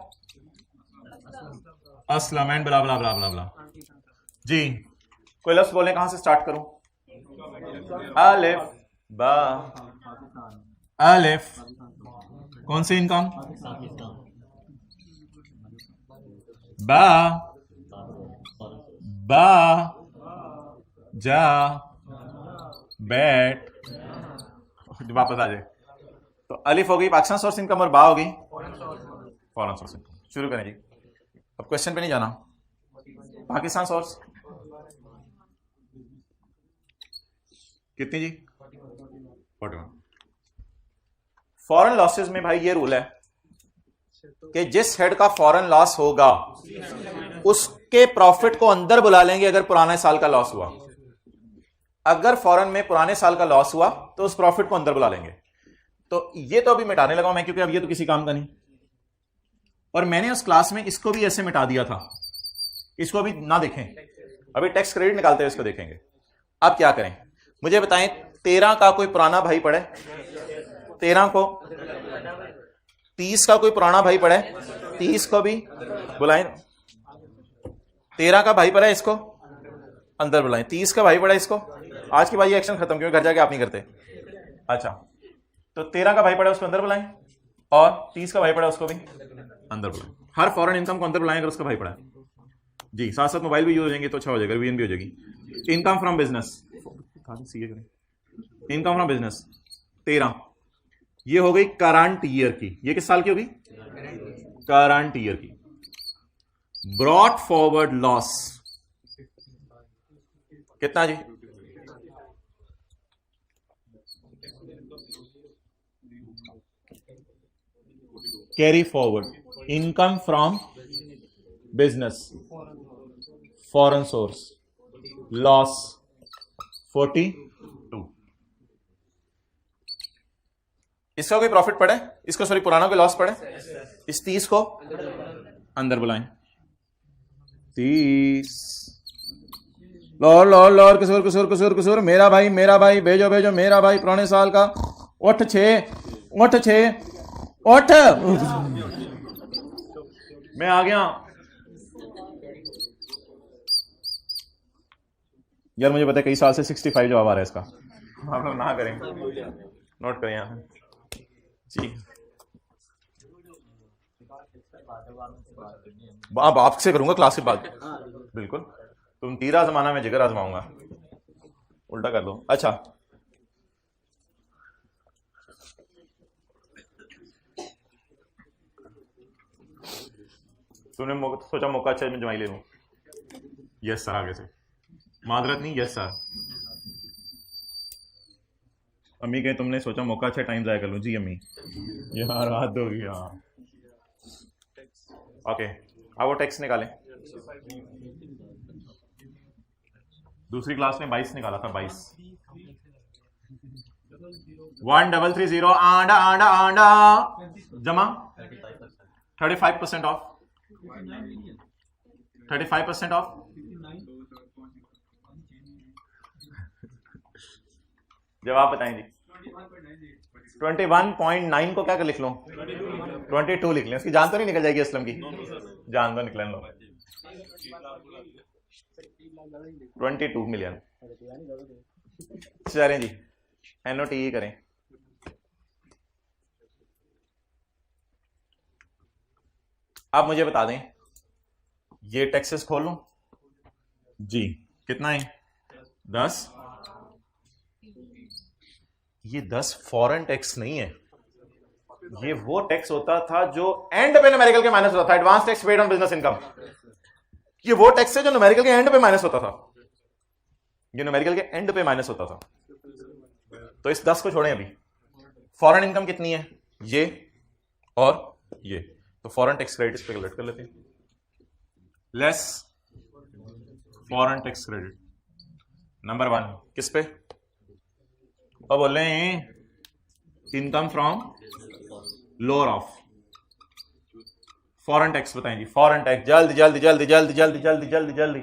Aslam and blah blah blah blah blah जी। कोई लफ्ज बोलने कहां से स्टार्ट करूं? अलिफ बा अलिफ। कौन सी इनकम? बा बा जा बैट। वापस आ जाए तो अलिफ हो गई पाकिस्तान सोर्स इनकम और बा हो गई फॉरेन सोर्स इनकम। शुरू करें जी। अब क्वेश्चन पे नहीं जाना। पाकिस्तान सोर्स कितनी जी? 41। फॉरेन लॉसेस में भाई ये रूल है कि जिस हेड का फॉरेन लॉस होगा उसके प्रॉफिट को अंदर बुला लेंगे अगर पुराने साल का लॉस हुआ। अगर फॉरेन में पुराने साल का लॉस हुआ तो उस प्रॉफिट को अंदर बुला लेंगे। तो ये तो अभी मिटाने लगा मैं, क्योंकि अब ये तो किसी काम का नहीं। और मैंने उस क्लास में इसको भी ऐसे मिटा दिया था। इसको अभी ना देखें, अभी टैक्स क्रेडिट निकालते हैं, इसको देखेंगे। अब क्या करें मुझे बताएं। 13 का कोई पुराना भाई पड़े, 13 को 30 का कोई पुराना भाई पड़े, 30 को भी बुलाएं। 13 का भाई पड़ा है, इसको अंदर बुलाएं। 30 का भाई पड़ा है, इसको। आज की भाई एक्शन खत्म, क्योंकि घर जाके आप नहीं करते। अच्छा तो 13 का भाई पड़ा है उसको अंदर बुलाएं और 30 का भाई पड़ा है उसको भी अंदर बुलाएं। हर फॉरेन इनकम को अंदर बुलाएं अगर उसका भाई पड़ा है जी। साथ साथ मोबाइल भी यूज हो जाएंगे तो अच्छा हो जाएगा, वीएन भी हो जाएगी। Income from business, income from business 13 ये हो गई करंट ईयर की। ये किस साल की होगी? करंट ईयर की। ब्रॉट फॉरवर्ड लॉस कितना जी? Carry forward income from business foreign source loss 42। इसका कोई प्रॉफिट पड़े, इसको सॉरी पुराना कोई लॉस पड़े, इस 30 को अंदर बुलाएं। 30 लोर किशोर किशोर किशोर किशोर मेरा भाई भेजो भेजो मेरा भाई पुराने साल का। उठ 6 उठ मैं आ गया यार। मुझे पता है कई साल से 65 जवाब आ रहा है इसका। आप लोग ना करें, नोट करें यहां जी। अब आपसे करूंगा क्लास के बाद। बिल्कुल तुम तीर आजमाना में जिगर आजमाऊंगा, उल्टा कर दो। अच्छा तुमने सोचा मौका अच्छा मैं जमाई ले लूं। यस सर, आगे से मादरत नहीं। Yes sir. अम्मी कहे तुमने सोचा मौका अच्छा टाइम जाया कर लूं। जी अम्मी यार हाथ हो गया। ओके अब वो टैक्स निकालें। दूसरी क्लास में 22 निकाला था, 22 1330 आंडा आंडा आंडा जमा 35% ऑफ 35% ऑफ जवाब बताएं जी। 21.9 को क्या कर लिख लो 22 लिख लें, उसकी जान तो नहीं निकल जाएगी असलम की, जान तो निकलने लो। 22 मिलियन। चलें जी NOTE करें। आप मुझे बता दें ये टैक्सेस खोल लूं जी, कितना है 10। ये 10 फॉरेन टैक्स नहीं है, ये वो टैक्स होता था जो एंड पे न्यूमेरिकल के माइनस होता था, advance tax paid on business income. ये वो टैक्स है जो न्यूमेरिकल के एंड पे माइनस होता था, ये न्यूमेरिकल के एंड पे माइनस होता था। तो इस 10 को छोड़ें अभी। फॉरेन इनकम कितनी है ये और ये, तो फॉरेन टैक्स क्रेडिट पे कैलकुलेट कर लेते हैं। Less foreign tax credit number 1 किस पे, और बोल रहे हैं income from lower of foreign tax. बताएं जी फॉरेन टैक्स, जल्दी जल्दी जल्दी जल्दी जल्दी जल्दी जल्दी जल्दी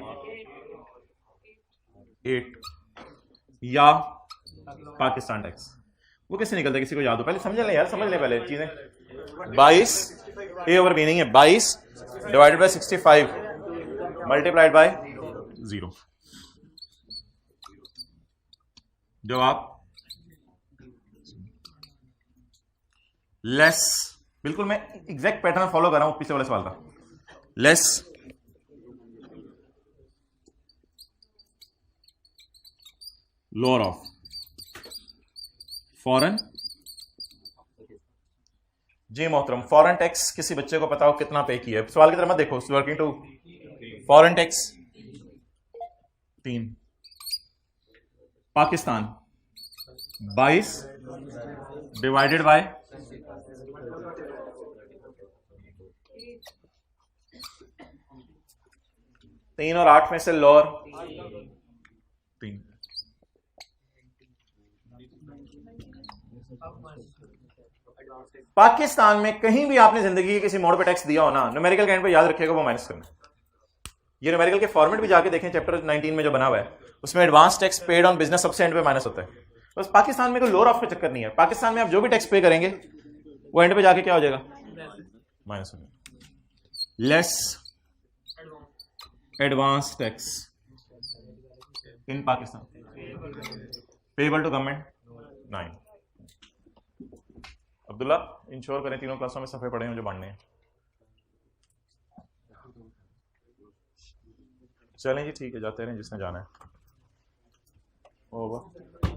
8 या पाकिस्तान टैक्स। वो कैसे निकलता है किसी को याद हो? पहले समझ लें यार, समझ लें पहले चीजें। 22 ए ओवर बी नहीं है, 22 डिवाइडेड बाय 65 मल्टीप्लाइड बाय 0। जवाब लेस, बिल्कुल मैं एग्जैक्ट पैटर्न फॉलो कर रहा हूं पिछले वाले सवाल का। Less lower of foreign. जी मोहतरम, फॉरेन टैक्स किसी बच्चे को पता हो कितना पे किया है? सवाल की तरफ मत देखो, working to foreign tax 3, Pakistan 22 divided by 3 और 8 में से लोअर 3। पाकिस्तान में कहीं भी आपने जिंदगी के किसी मोड़ पे टैक्स दिया हो ना, न्यूमेरिकल के एंड पे याद रखिएगा वो माइनस करना। ये न्यूमेरिकल के फॉर्मेट भी जाके देखें, चैप्टर 19 में जो बना हुआ है उसमें advance tax paid on business सबसे एंड पे माइनस होता है। बस पाकिस्तान में कोई लोअर ऑफ का चक्कर नहीं है, पाकिस्तान में आप जो भी टैक्स पे करेंगे वो एंड पे जाके क्या हो जाएगा माइनस हो जाएगा। Less advance tax in Pakistan payable to government 9। Abdullah ensure करें तीनों क्लासों में सफे पड़े हैं जो बांटने हैं। चलें जी ठीक है, जाते रहें जिसने जाना है। ओवर।